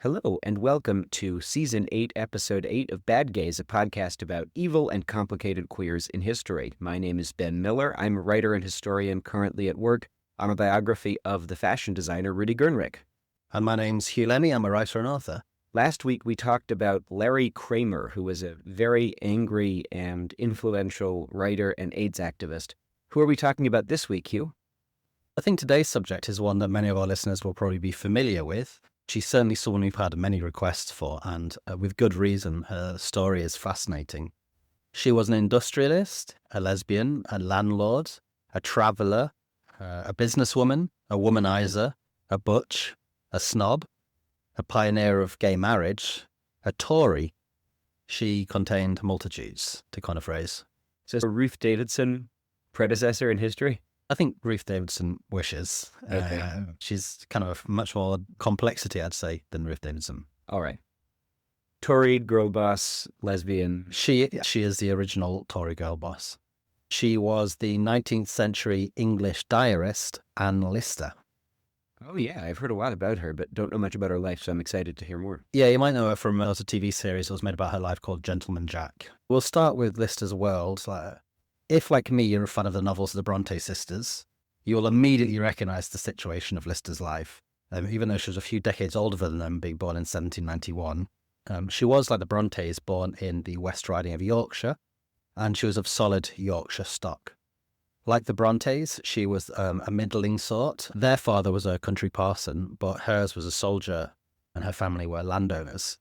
Hello, and welcome to Season 8, Episode 8 of Bad Gays, a podcast about evil and complicated queers in history. My name is Ben Miller. I'm a writer and historian currently at work on a biography of the fashion designer Rudy Gernrich. And my name's Hugh Lemmy. I'm a writer and author. Last week, we talked about Larry Kramer, who was a very angry and influential writer and AIDS activist. Who are we talking about this week, Hugh? I think today's subject is one that many of our listeners will probably be familiar with. She's certainly someone we've had many requests for, and with good reason. Her story is fascinating. She was an industrialist, a lesbian, a landlord, a traveller, a businesswoman, a womanizer, a butch, a snob, a pioneer of gay marriage, a Tory. She contained multitudes, to coin a phrase. So, a Ruth Davidson predecessor in history? I think Ruth Davidson wishes. Okay. She's kind of much more complexity, I'd say, than Ruth Davidson. All right. Tory, girlboss, lesbian. She is the original Tory girlboss. She was the 19th century English diarist Anne Lister. Oh, yeah, I've heard a lot about her, but don't know much about her life, so I'm excited to hear more. Yeah, you might know her from a TV series that was made about her life called Gentleman Jack. We'll start with Lister's world. If, like me, you're a fan of the novels of the Bronte sisters, you'll immediately recognise the situation of Lister's life. Even though she was a few decades older than them, being born in 1791, she was, like the Brontes, born in the West Riding of Yorkshire, and she was of solid Yorkshire stock. Like the Brontes, she was a middling sort. Their father was a country parson, but hers was a soldier, and her family were landowners.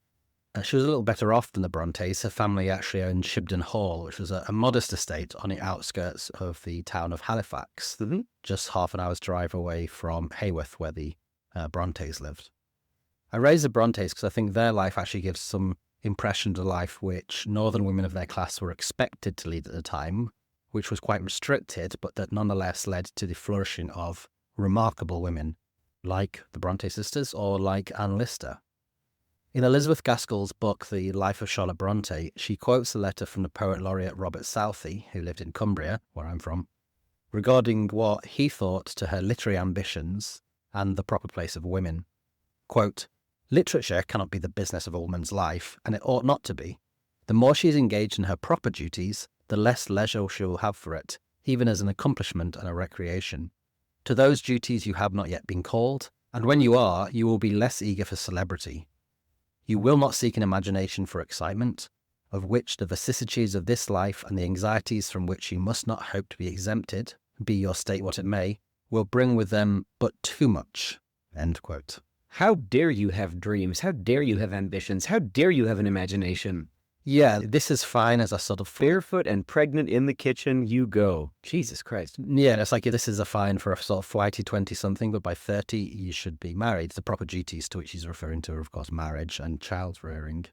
She was a little better off than the Brontes. Her family actually owned Shibden Hall, which was a modest estate on the outskirts of the town of Halifax, just half an hour's drive away from Haworth, where the Brontes lived. I raise the Brontes because I think their life actually gives some impression to life which northern women of their class were expected to lead at the time, which was quite restricted, but that nonetheless led to the flourishing of remarkable women, like the Bronte sisters or like Anne Lister. In Elizabeth Gaskell's book, The Life of Charlotte Bronte, she quotes a letter from the poet laureate Robert Southey, who lived in Cumbria, where I'm from, regarding what he thought to her literary ambitions and the proper place of women. Quote, "Literature cannot be the business of a woman's life, and it ought not to be. The more she is engaged in her proper duties, the less leisure she will have for it, even as an accomplishment and a recreation. To those duties you have not yet been called, and when you are, you will be less eager for celebrity. You will not seek an imagination for excitement, of which the vicissitudes of this life and the anxieties from which you must not hope to be exempted, be your state what it may, will bring with them but too much." End quote. How dare you have dreams? How dare you have ambitions? How dare you have an imagination? Yeah, this is fine as a sort of Barefoot and pregnant in the kitchen, you go. Jesus Christ. Yeah, it's like this is a fine for a sort of flighty 20-something, but by 30 you should be married. The proper duties to which he's referring to are, of course, marriage and child rearing.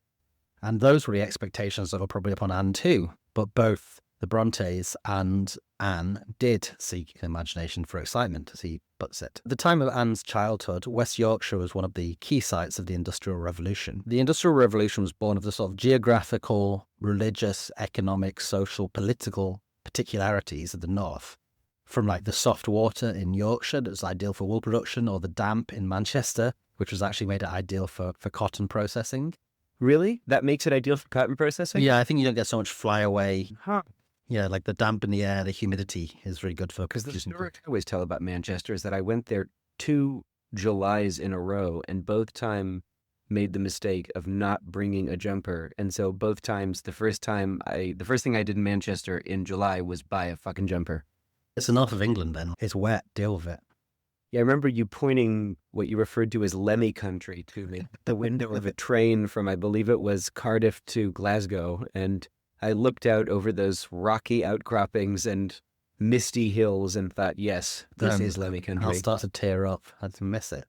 And those were the expectations that were probably upon Anne too. But both the Brontes and Anne did seek imagination for excitement, as he puts it. At the time of Anne's childhood, West Yorkshire was one of the key sites of the Industrial Revolution. The Industrial Revolution was born of the sort of geographical, religious, economic, social, political particularities of the north. From like the soft water in Yorkshire that was ideal for wool production, or the damp in Manchester, which was actually made it ideal for cotton processing. Really? That makes it ideal for cotton processing? Yeah, I think you don't get so much flyaway. Huh. Yeah, like the damp in the air, the humidity is really good for... Because the story I always tell about Manchester is that I went there 2 Julys in a row, and both time made the mistake of not bringing a jumper. And so both times, the first thing I did in Manchester in July was buy a fucking jumper. It's the north of England then. It's wet, deal with it. Yeah, I remember you pointing what you referred to as Lemmy country to me, the window of a train from, I believe it was Cardiff to Glasgow, and I looked out over those rocky outcroppings and misty hills and thought, yes, this is Lemmy country. I'll start to tear up. I'd miss it.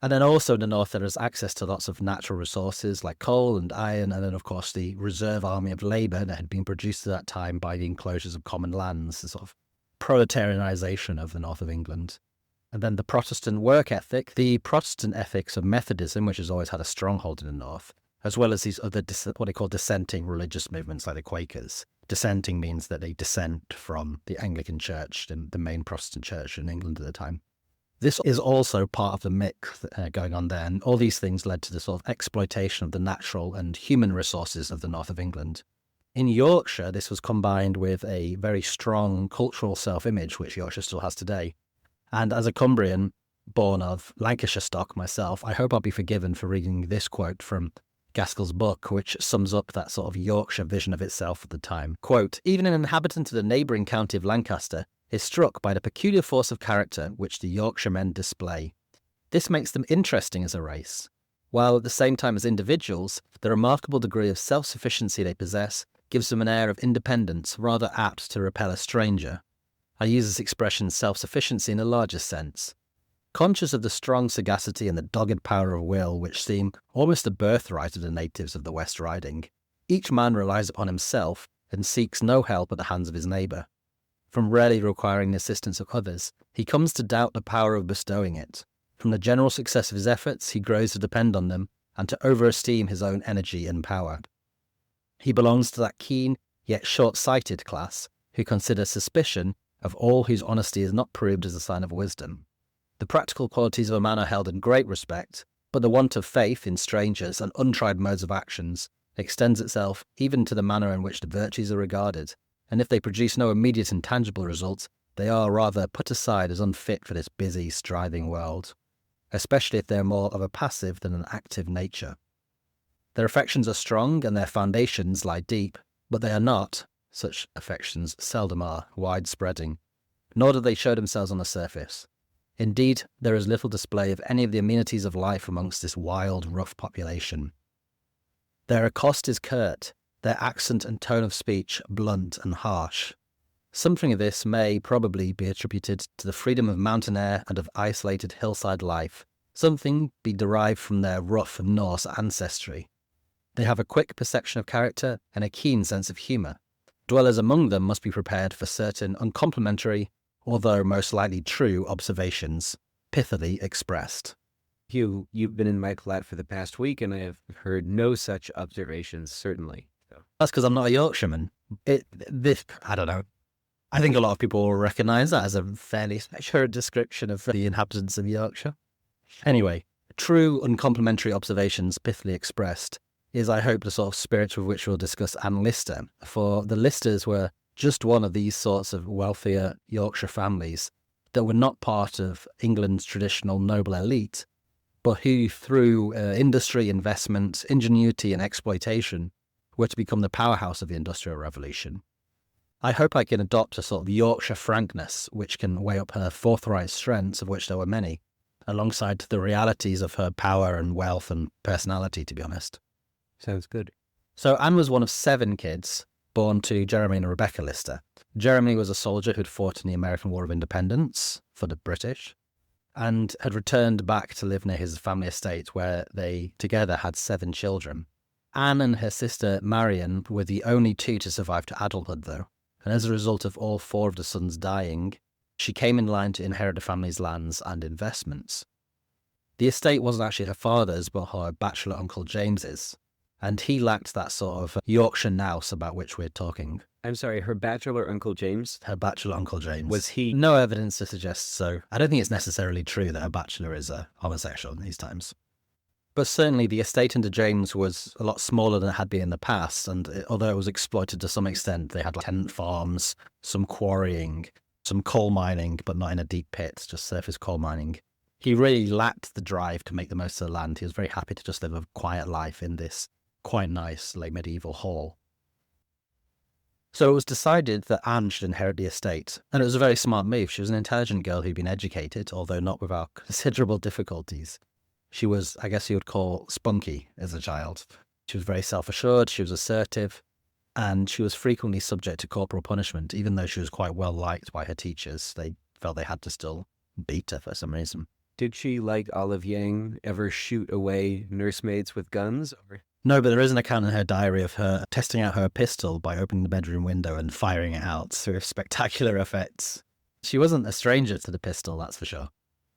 And then also in the north, there is access to lots of natural resources like coal and iron, and then, of course, the reserve army of labour that had been produced at that time by the enclosures of common lands, the sort of proletarianisation of the north of England. And then the Protestant work ethic, the Protestant ethics of Methodism, which has always had a stronghold in the north, as well as these other, what they call dissenting religious movements like the Quakers. Dissenting means that they dissent from the Anglican Church, the main Protestant church in England at the time. This is also part of the mix going on there, and all these things led to the sort of exploitation of the natural and human resources of the north of England. In Yorkshire, this was combined with a very strong cultural self-image, which Yorkshire still has today. And as a Cumbrian, born of Lancashire stock myself, I hope I'll be forgiven for reading this quote from Gaskell's book, which sums up that sort of Yorkshire vision of itself at the time. Quote, "Even an inhabitant of the neighbouring county of Lancaster is struck by the peculiar force of character which the Yorkshiremen display. This makes them interesting as a race, while at the same time as individuals, the remarkable degree of self-sufficiency they possess gives them an air of independence rather apt to repel a stranger. I use this expression self-sufficiency in a larger sense. Conscious of the strong sagacity and the dogged power of will which seem almost a birthright of the natives of the West Riding, each man relies upon himself and seeks no help at the hands of his neighbour. From rarely requiring the assistance of others, he comes to doubt the power of bestowing it. From the general success of his efforts, he grows to depend on them and to overesteem his own energy and power. He belongs to that keen yet short-sighted class who consider suspicion of all whose honesty is not proved as a sign of wisdom. The practical qualities of a man are held in great respect, but the want of faith in strangers and untried modes of actions extends itself even to the manner in which the virtues are regarded, and if they produce no immediate and tangible results, they are rather put aside as unfit for this busy, striving world, especially if they are more of a passive than an active nature. Their affections are strong and their foundations lie deep, but they are not, such affections seldom are, wide-spreading, nor do they show themselves on the surface. Indeed, there is little display of any of the amenities of life amongst this wild, rough population. Their accost is curt, their accent and tone of speech blunt and harsh. Something of this may probably be attributed to the freedom of mountain air and of isolated hillside life, something be derived from their rough Norse ancestry. They have a quick perception of character and a keen sense of humour. Dwellers among them must be prepared for certain uncomplimentary, although most likely true, observations, pithily expressed." You've been in my flat for the past week, and I have heard no such observations, certainly. So. That's because I'm not a Yorkshireman. I don't know. I think a lot of people will recognise that as a fairly accurate description of the inhabitants of Yorkshire. Anyway, true uncomplimentary observations, pithily expressed, is, I hope, the sort of spirit with which we'll discuss Anne Lister, for the Listers were just one of these sorts of wealthier Yorkshire families that were not part of England's traditional noble elite, but who, through industry, investment, ingenuity and exploitation, were to become the powerhouse of the Industrial Revolution. I hope I can adopt a sort of Yorkshire frankness which can weigh up her forthright strengths, of which there were many, alongside the realities of her power and wealth and personality, to be honest. Sounds good. So Anne was one of 7 kids born to Jeremy and Rebecca Lister. Jeremy was a soldier who'd fought in the American War of Independence for the British and had returned back to live near his family estate, where they together had 7 children. Anne and her sister Marion were the only 2 to survive to adulthood, though, and as a result of all 4 of the sons dying, she came in line to inherit the family's lands and investments. The estate wasn't actually her father's, but her bachelor Uncle James's, and he lacked that sort of Yorkshire nous about which we're talking. I'm sorry, her bachelor Uncle James? Her bachelor Uncle James. Was he? No evidence to suggest so. I don't think it's necessarily true that her bachelor is a homosexual in these times. But certainly the estate under James was a lot smaller than it had been in the past, and although it was exploited to some extent, they had tenant farms, some quarrying, some coal mining, but not in a deep pit, just surface coal mining. He really lacked the drive to make the most of the land. He was very happy to just live a quiet life in this quite nice late medieval hall. So it was decided that Anne should inherit the estate, and it was a very smart move. She was an intelligent girl who'd been educated, although not without considerable difficulties. She was, I guess you would call, spunky as a child. She was very self-assured, she was assertive, and she was frequently subject to corporal punishment. Even though she was quite well liked by her teachers, they felt they had to still beat her for some reason. Did she, like Olive Yang, ever shoot away nursemaids with guns? Or? No, but there is an account in her diary of her testing out her pistol by opening the bedroom window and firing it out with spectacular effects. She wasn't a stranger to the pistol, that's for sure.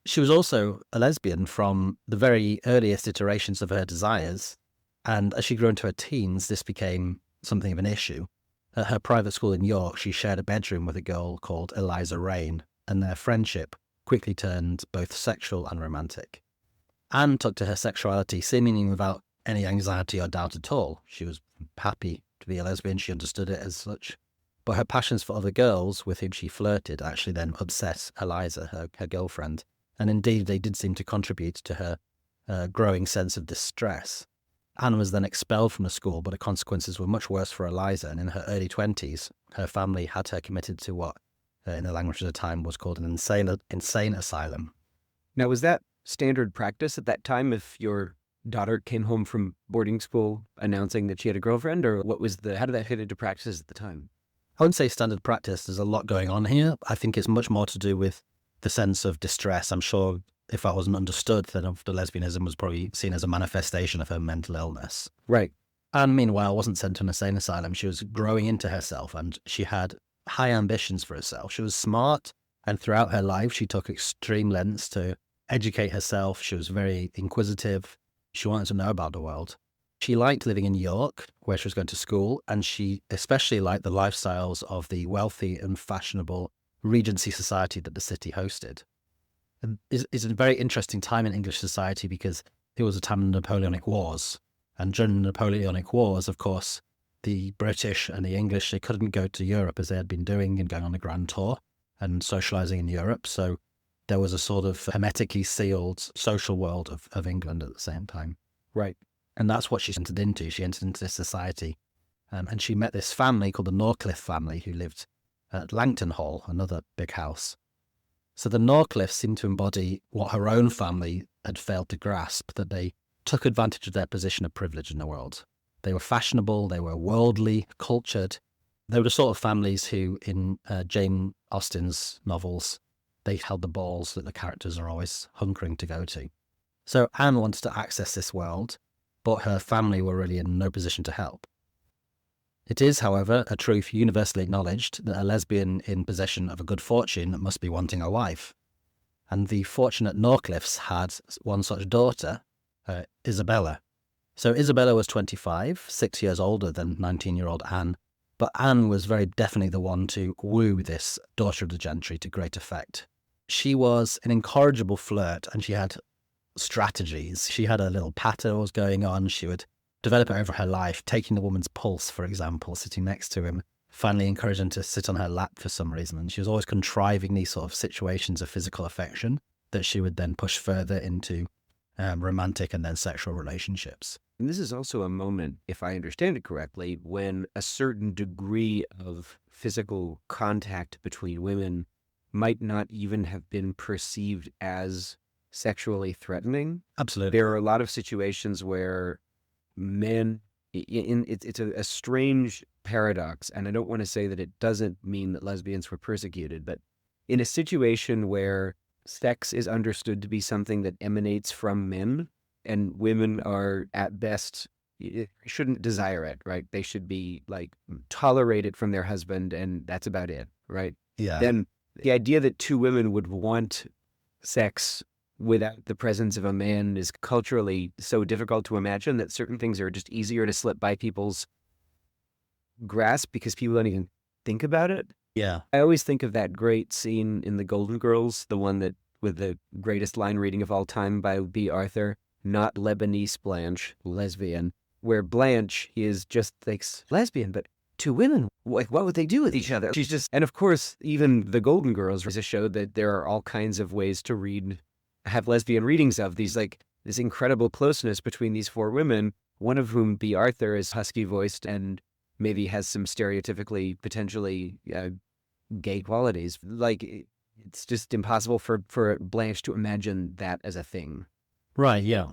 She was also a lesbian from the very earliest iterations of her desires, and as she grew into her teens, this became something of an issue. At her private school in York, she shared a bedroom with a girl called Eliza Rain, and their friendship quickly turned both sexual and romantic. Anne took to her sexuality seemingly without any anxiety or doubt at all. She was happy to be a lesbian, she understood it as such. But her passions for other girls with whom she flirted actually then upset Eliza, her girlfriend, and indeed they did seem to contribute to her growing sense of distress. Anne was then expelled from the school, but the consequences were much worse for Eliza, and in her early 20s, her family had her committed to what, in the language of the time, was called an insane asylum. Now, was that standard practice at that time if your daughter came home from boarding school announcing that she had a girlfriend, or how did that fit into practice at the time? I wouldn't say standard practice. There's a lot going on here. I think it's much more to do with the sense of distress. I'm sure if that wasn't understood, then the lesbianism was probably seen as a manifestation of her mental illness. Right. Anne, meanwhile, wasn't sent to an insane asylum. She was growing into herself and she had high ambitions for herself. She was smart, and throughout her life, she took extreme lengths to educate herself. She was very inquisitive. She wanted to know about the world. She liked living in York, where she was going to school, and she especially liked the lifestyles of the wealthy and fashionable Regency society that the city hosted. And it's a very interesting time in English society because it was a time of the Napoleonic Wars. And during the Napoleonic Wars, of course, the British and the English, they couldn't go to Europe as they had been doing and going on a grand tour and socializing in Europe. So there was a sort of hermetically sealed social world of England at the same time. Right. And that's what she entered into. She entered into this society. And she met this family called the Norcliffe family who lived at Langton Hall, another big house. So the Norcliffes seemed to embody what her own family had failed to grasp, that they took advantage of their position of privilege in the world. They were fashionable, they were worldly, cultured. They were the sort of families who, in Jane Austen's novels, they held the balls that the characters are always hunkering to go to. So Anne wanted to access this world, but her family were really in no position to help. It is, however, a truth universally acknowledged that a lesbian in possession of a good fortune must be wanting a wife. And the fortunate Norcliffes had one such daughter, Isabella. So Isabella was 25, 6 years older than 19-year-old Anne, but Anne was very definitely the one to woo this daughter of the gentry to great effect. She was an incorrigible flirt, and she had strategies. She had a little patter was going on. She would develop it over her life, taking the woman's pulse, for example, sitting next to him, finally encouraging him to sit on her lap for some reason. And she was always contriving these sort of situations of physical affection that she would then push further into romantic and then sexual relationships. And this is also a moment, if I understand it correctly, when a certain degree of physical contact between women might not even have been perceived as sexually threatening. Absolutely. There are a lot of situations where men, it's a strange paradox, and I don't want to say that it doesn't mean that lesbians were persecuted, but in a situation where sex is understood to be something that emanates from men, and women are at best shouldn't desire it, right? They should be like tolerated from their husband, and that's about it, right? Yeah. Then the idea that two women would want sex without the presence of a man is culturally so difficult to imagine that certain things are just easier to slip by people's grasp because people don't even think about it. Yeah. I always think of that great scene in The Golden Girls, the one that with the greatest line reading of all time by B. Arthur, not Lebanese Blanche, lesbian, where Blanche is just like lesbian, but two women, like what would they do with each other? She's just, and of course, even The Golden Girls is a show that there are all kinds of ways to have lesbian readings of these, like this incredible closeness between these four women, one of whom, B. Arthur, is husky voiced and maybe has some stereotypically, potentially gay qualities. Like it's just impossible for Blanche to imagine that as a thing. Right, yeah.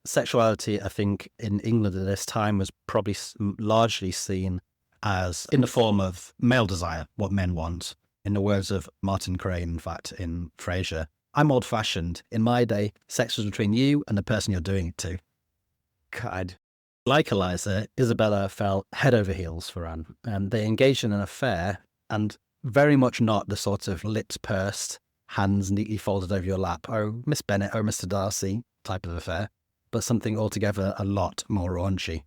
Sexuality, I think, in England at this time was probably largely seen as in the form of male desire, what men want. In the words of Martin Crane, in fact, in Frasier, I'm old-fashioned. In my day, sex was between you and the person you're doing it to. God. Like Eliza, Isabella fell head over heels for Anne, and they engaged in an affair, and very much not the sort of lips pursed, hands neatly folded over your lap, oh, Miss Bennet, oh, Mr. Darcy type of affair, but something altogether a lot more raunchy.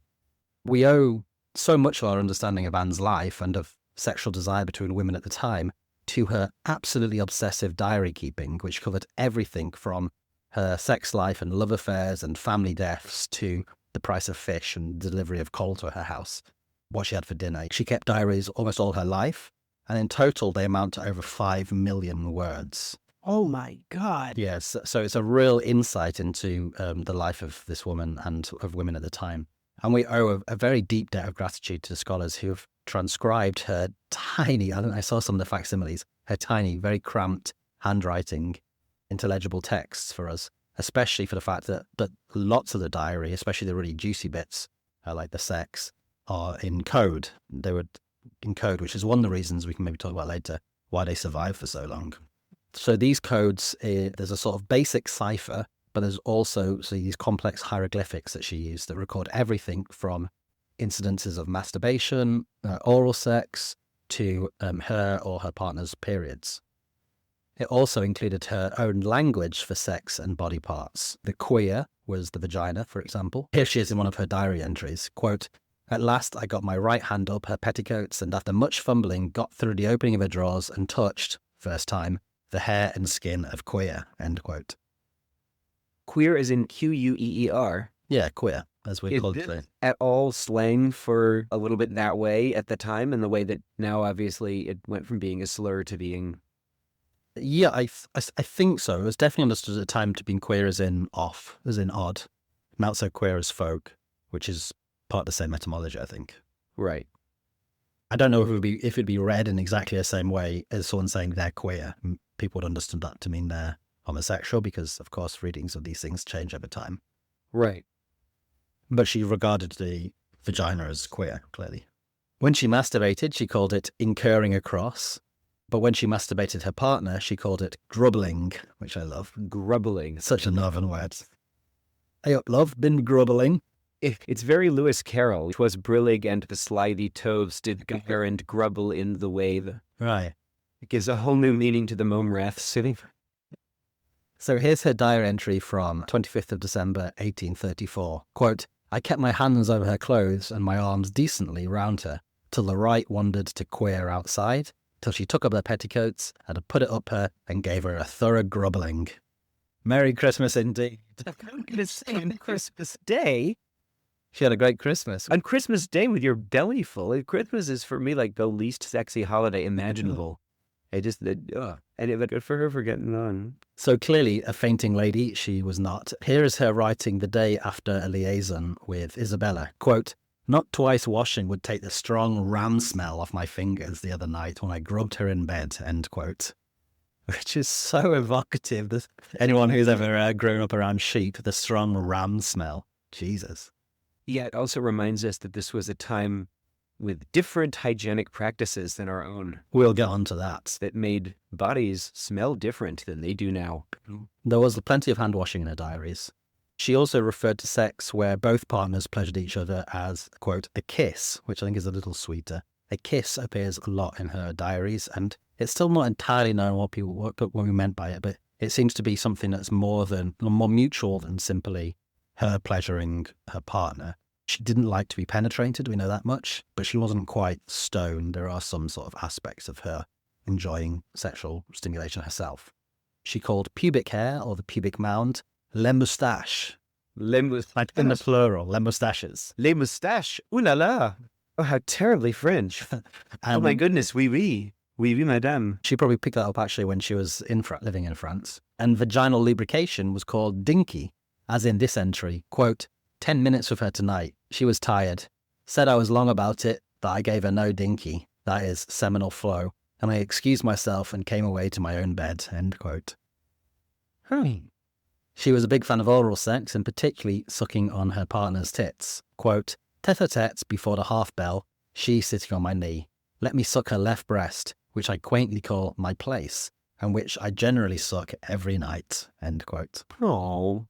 We owe so much of our understanding of Anne's life and of sexual desire between women at the time to her absolutely obsessive diary keeping, which covered everything from her sex life and love affairs and family deaths to the price of fish and delivery of coal to her house, what she had for dinner. She kept diaries almost all her life, and in total they amount to over 5 million words. Oh my God. Yes, so it's a real insight into the life of this woman and of women at the time. And we owe a very deep debt of gratitude to the scholars who have transcribed her tiny, I saw some of the facsimiles, her tiny, very cramped handwriting into legible texts for us, especially for the fact that lots of the diary, especially the really juicy bits, like the sex, are in code. They were in code, which is one of the reasons we can maybe talk about later, why they survived for so long. So these codes, there's a sort of basic cipher, but there's also these complex hieroglyphics that she used that record everything from incidences of masturbation, oral sex, to her or her partner's periods. It also included her own language for sex and body parts. The queer was the vagina, for example. Here she is in one of her diary entries, quote, "At last I got my right hand up her petticoats and after much fumbling got through the opening of her drawers and touched, first time, the hair and skin of queer," end quote. Queer as in Queer. Yeah, queer, as we call it today. At all slang for a little bit that way at the time, and the way that now obviously it went from being a slur to being... Yeah, I think so. It was definitely understood at the time to being queer as in off, as in odd, not so queer as folk, which is part of the same etymology, I think. Right. I don't know if it'd be read in exactly the same way as someone saying they're queer. People would understand that to mean they're homosexual because, of course, readings of these things change over time. Right. But she regarded the vagina as queer, clearly. When she masturbated, she called it incurring a cross. But when she masturbated her partner, she called it grubbling, which I love. Grubbling. Such a northern word. Hey up, love, been grubbling. It's very Lewis Carroll. 'Twas brillig and the slithy toves did gyre and grubble in the wave. Right. It gives a whole new meaning to the Momrath city. So here's her diary entry from 25th of December, 1834. Quote, "I kept my hands over her clothes and my arms decently round her, till the right wandered to queer outside, till she took up her petticoats and put it up her and gave her a thorough grubbling." Merry Christmas indeed. I'm going to say on Christmas Day. She had a great Christmas. On Christmas Day with your belly full. Christmas is for me like the least sexy holiday imaginable. And good for her for getting on. So clearly a fainting lady she was not. Here is her writing the day after a liaison with Isabella. Quote, "Not twice washing would take the strong ram smell off my fingers the other night when I grubbed her in bed," end quote. Which is so evocative. Anyone who's ever grown up around sheep, the strong ram smell. Jesus. Yeah, it also reminds us that this was a time with different hygienic practices than our own. We'll get onto that. That made bodies smell different than they do now. There was plenty of hand washing in her diaries. She also referred to sex where both partners pleasured each other as, quote, "a kiss," which I think is a little sweeter. A kiss appears a lot in her diaries, and it's still not entirely known what we meant by it, but it seems to be something that's more mutual than simply her pleasuring her partner. She didn't like to be penetrated, we know that much, but she wasn't quite stoned. There are some sort of aspects of her enjoying sexual stimulation herself. She called pubic hair, or the pubic mound, les moustaches. Like in the plural, les moustaches. Les moustaches, ooh la la. Oh, how terribly French. Oh my goodness, oui, oui. Oui, oui, madame. She probably picked that up actually when she was living in France. And vaginal lubrication was called dinky, as in this entry, quote, 10 minutes with her tonight. She was tired. Said I was long about it, that I gave her no dinky, that is, seminal flow, and I excused myself and came away to my own bed, end quote. She was a big fan of oral sex, and particularly sucking on her partner's tits. Quote, "Tete-a-tete before the half bell, she sitting on my knee. Let me suck her left breast, which I quaintly call my place, and which I generally suck every night," end quote. Oh.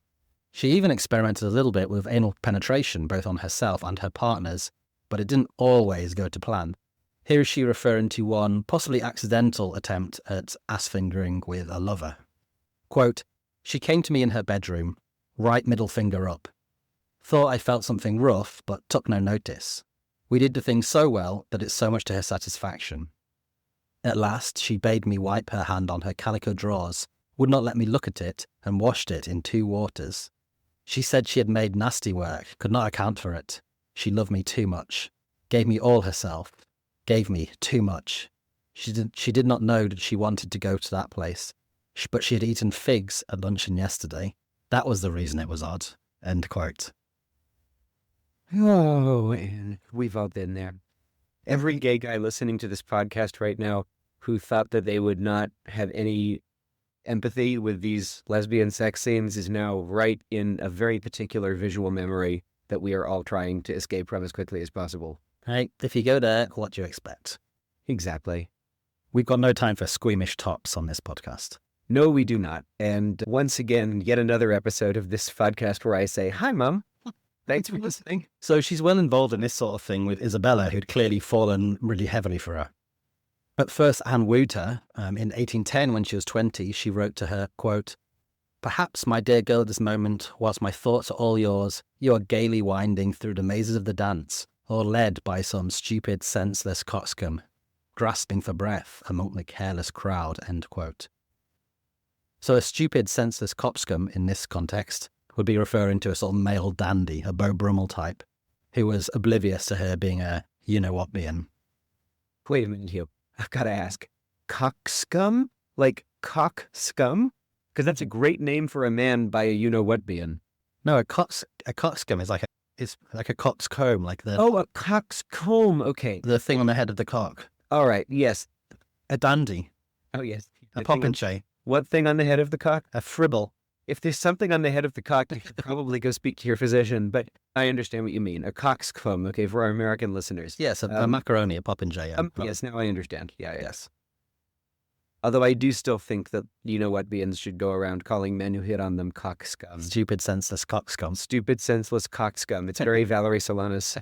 She even experimented a little bit with anal penetration, both on herself and her partners, but it didn't always go to plan. Here is she referring to one possibly accidental attempt at ass-fingering with a lover. Quote, "She came to me in her bedroom, right middle finger up. Thought I felt something rough, but took no notice. We did the thing so well that it's so much to her satisfaction." At last she bade me wipe her hand on her calico drawers, would not let me look at it, and washed it in 2 waters. She said she had made nasty work, could not account for it. She loved me too much, gave me all herself, gave me too much. She did not know that she wanted to go to that place, but she had eaten figs at luncheon yesterday. That was the reason it was odd. End quote. Oh, and we've all been there. Every gay guy listening to this podcast right now who thought that they would not have any empathy with these lesbian sex scenes is now right in a very particular visual memory that we are all trying to escape from as quickly as possible. Hey, if you go there, what do you expect? Exactly. We've got no time for squeamish tops on this podcast. No, we do not. And once again, yet another episode of this podcast where I say, hi, Mum. Thanks for listening. So she's well involved in this sort of thing with Isabella, who'd clearly fallen really heavily for her. At first, Anne wooed her. In 1810, when she was 20, she wrote to her, quote, "Perhaps, my dear girl, at this moment, whilst my thoughts are all yours, you are gaily winding through the mazes of the dance, or led by some stupid, senseless coxcomb, grasping for breath among the careless crowd." End quote. So a stupid, senseless coxcomb in this context would be referring to a sort of male dandy, a Beau Brummel type, who was oblivious to her being a you-know-what-bean. Wait a minute, Hugh. I've got to ask. Coxcomb? Like cockscum? Because that's a great name for a man by a you-know-what-bean. No, a coxcomb is like a coxcomb, like the Oh, a coxcomb. Okay. the thing on the head of the cock. All right. Yes. A dandy, Oh, yes. a The thing on- popinjay, What thing on the head of the cock? a fribble. If there's something on the head of the cock, you should probably go speak to your physician. But I understand what you mean. A coxcomb. Okay, for our American listeners. Yes, a macaroni, a popinjay. Yes, now I understand. Yeah. Yes. Although I do still think that you-know-what-beans should go around calling men who hit on them coxscum. Stupid, senseless coxcomb. Stupid, senseless coxscum. It's very Valerie Solanas.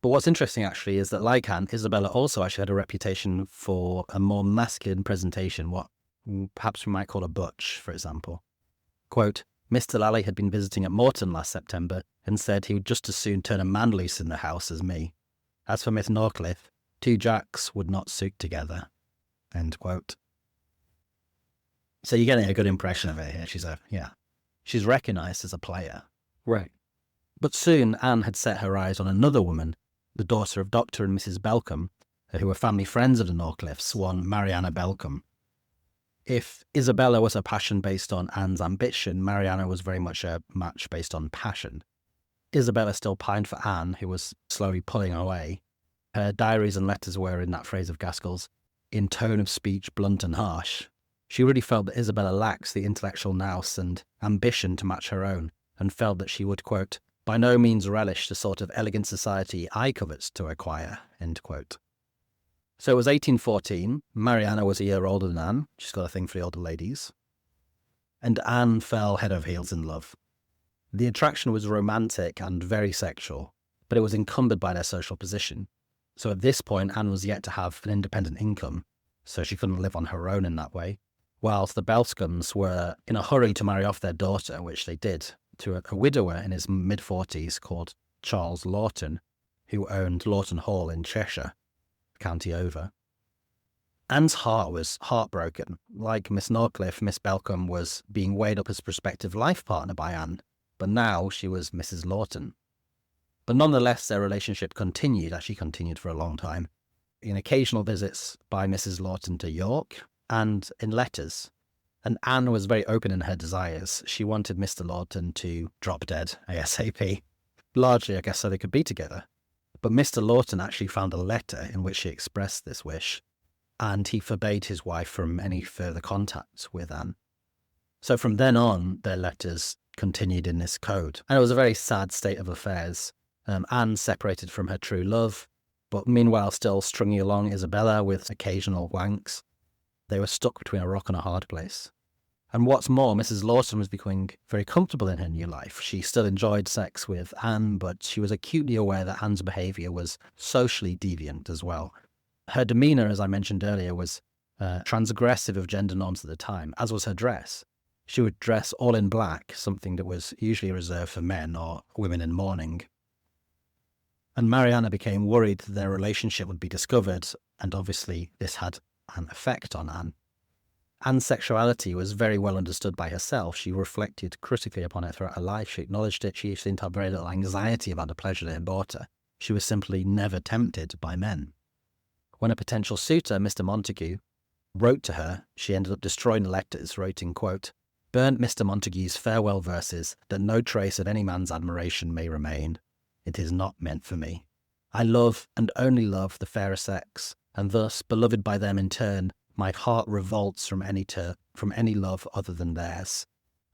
But what's interesting, actually, is that like Anne, Isabella also actually had a reputation for a more masculine presentation, what perhaps we might call a butch, for example. Quote, "Mr. Lally had been visiting at Morton last September and said he would just as soon turn a man loose in the house as me. As for Miss Norcliffe, 2 Jacks would not suit together." End quote. So you're getting a good impression of her here. She's recognised as a player. Right. But soon Anne had set her eyes on another woman, the daughter of Dr. and Mrs. Belcombe, who were family friends of the Norcliffes, one Mariana Belcombe. If Isabella was a passion based on Anne's ambition, Mariana was very much a match based on passion. Isabella still pined for Anne, who was slowly pulling away. Her diaries and letters were, in that phrase of Gaskell's, in tone of speech blunt and harsh. She really felt that Isabella lacks the intellectual nous and ambition to match her own, and felt that she would, quote, "by no means relish the sort of elegant society I covet to acquire," end quote. So it was 1814. Mariana was a year older than Anne. She's got a thing for the older ladies. And Anne fell head over heels in love. The attraction was romantic and very sexual, but it was encumbered by their social position. So at this point, Anne was yet to have an independent income, so she couldn't live on her own in that way, whilst the Belcombe's were in a hurry to marry off their daughter, which they did, to a widower in his mid-40s called Charles Lawton, who owned Lawton Hall in Cheshire, county over. Anne's heart was heartbroken. Like Miss Norcliffe, Miss Belcombe was being weighed up as prospective life partner by Anne, but now she was Mrs. Lawton. But nonetheless, their relationship actually continued for a long time, in occasional visits by Mrs. Lawton to York, and in letters. And Anne was very open in her desires. She wanted Mr. Lawton to drop dead ASAP, largely, I guess, so they could be together. But Mr. Lawton actually found a letter in which he expressed this wish, and he forbade his wife from any further contact with Anne. So from then on, their letters continued in this code. And it was a very sad state of affairs. Anne separated from her true love, but meanwhile still stringing along Isabella with occasional wanks. They were stuck between a rock and a hard place. And what's more, Mrs. Lawton was becoming very comfortable in her new life. She still enjoyed sex with Anne, but she was acutely aware that Anne's behaviour was socially deviant as well. Her demeanour, as I mentioned earlier, was transgressive of gender norms at the time, as was her dress. She would dress all in black, something that was usually reserved for men or women in mourning. And Mariana became worried that their relationship would be discovered, and obviously this had an effect on Anne. Anne's sexuality was very well understood by herself. She reflected critically upon it throughout her life. She acknowledged it. She seemed to have very little anxiety about the pleasure that it brought her. She was simply never tempted by men. When a potential suitor, Mr. Montague, wrote to her, she ended up destroying the letters, writing, quote, "Burnt Mr. Montague's farewell verses, that no trace of any man's admiration may remain. It is not meant for me. I love and only love the fairer sex, and thus, beloved by them in turn, my heart revolts from any love other than theirs."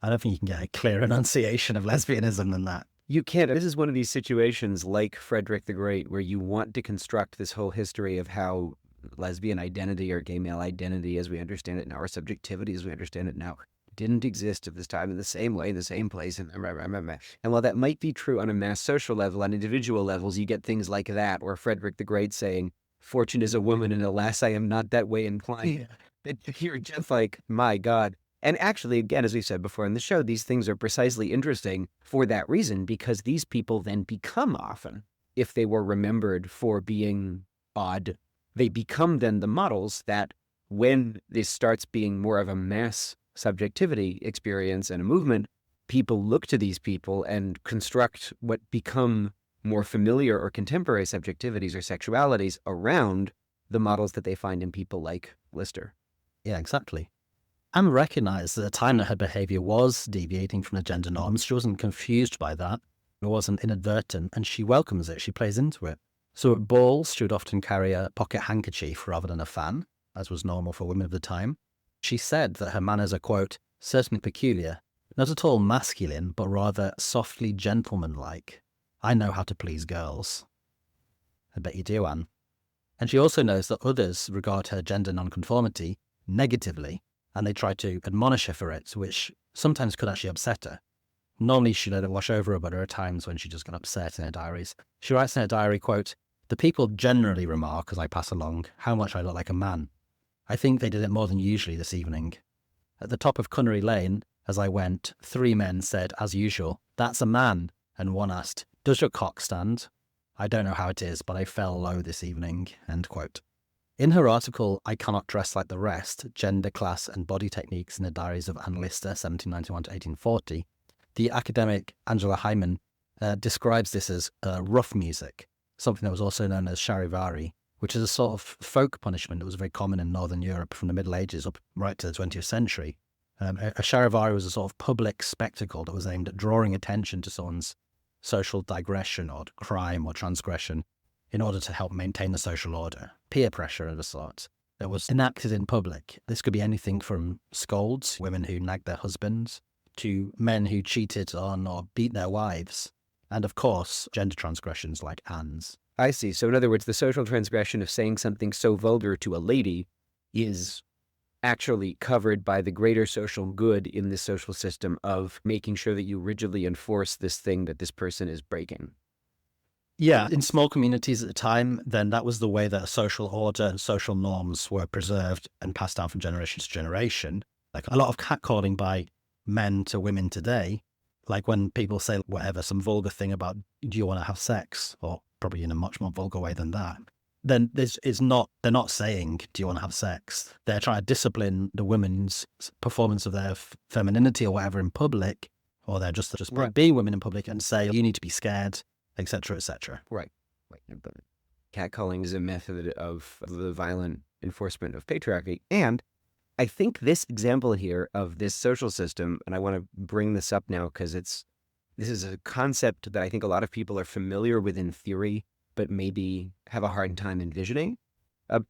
I don't think you can get a clear enunciation of lesbianism than that. You can't. This is one of these situations like Frederick the Great, where you want to construct this whole history of how lesbian identity or gay male identity, as we understand it now, or subjectivity as we understand it now, didn't exist at this time in the same way, in the same place. And while that might be true on a mass social level, on individual levels, you get things like that, or Frederick the Great saying, "Fortune is a woman, and alas, I am not that way inclined." Yeah. You're just like, my God. And actually, again, as we said before in the show, these things are precisely interesting for that reason, because these people then become often, if they were remembered for being odd, they become then the models that when this starts being more of a mass subjectivity experience and a movement, people look to these people and construct what become more familiar or contemporary subjectivities or sexualities around the models that they find in people like Lister. Yeah, exactly. Anne recognised at the time that her behaviour was deviating from the gender norms. She wasn't confused by that. It wasn't inadvertent, and she welcomes it. She plays into it. So at balls, she would often carry a pocket handkerchief rather than a fan, as was normal for women of the time. She said that her manners are, quote, "certainly peculiar, not at all masculine, but rather softly gentlemanlike. I know how to please girls." I bet you do, Anne. And she also knows that others regard her gender nonconformity negatively, and they try to admonish her for it, which sometimes could actually upset her. Normally she let it wash over her, but there are times when she just got upset in her diaries. She writes in her diary, quote, "The people generally remark as I pass along how much I look like a man. I think they did it more than usually this evening. At the top of Cunnery Lane, as I went, 3 men said, as usual, 'That's a man,' and one asked, 'Does your cock stand?' I don't know how it is, but I fell low this evening," end quote. In her article, "I Cannot Dress Like the Rest, Gender, Class and Body Techniques in the Diaries of Anne Lister, 1791 to 1840, the academic Angela Hyman describes this as rough music, something that was also known as charivari, which is a sort of folk punishment that was very common in Northern Europe from the Middle Ages up right to the 20th century. A charivari was a sort of public spectacle that was aimed at drawing attention to someone's social digression or crime or transgression in order to help maintain the social order. Peer pressure of a sort that was enacted in public. This could be anything from scolds, women who nagged their husbands, to men who cheated on or beat their wives, and of course, gender transgressions like Anne's. I see. So in other words, the social transgression of saying something so vulgar to a lady is actually covered by the greater social good in this social system of making sure that you rigidly enforce this thing that this person is breaking. Yeah, in small communities at the time, then that was the way that social order and social norms were preserved and passed down from generation to generation. Like a lot of catcalling by men to women today, like when people say whatever, some vulgar thing about, do you want to have sex? Or probably in a much more vulgar way than that. Then they're not saying, do you want to have sex? They're trying to discipline the women's performance of their femininity or whatever in public, or they're just Right. be women in public and say, you need to be scared, etc., etc. Right. But catcalling is a method of the violent enforcement of patriarchy. And I think this example here of this social system, and I want to bring this up now because this is a concept that I think a lot of people are familiar with in theory, but maybe have a hard time envisioning,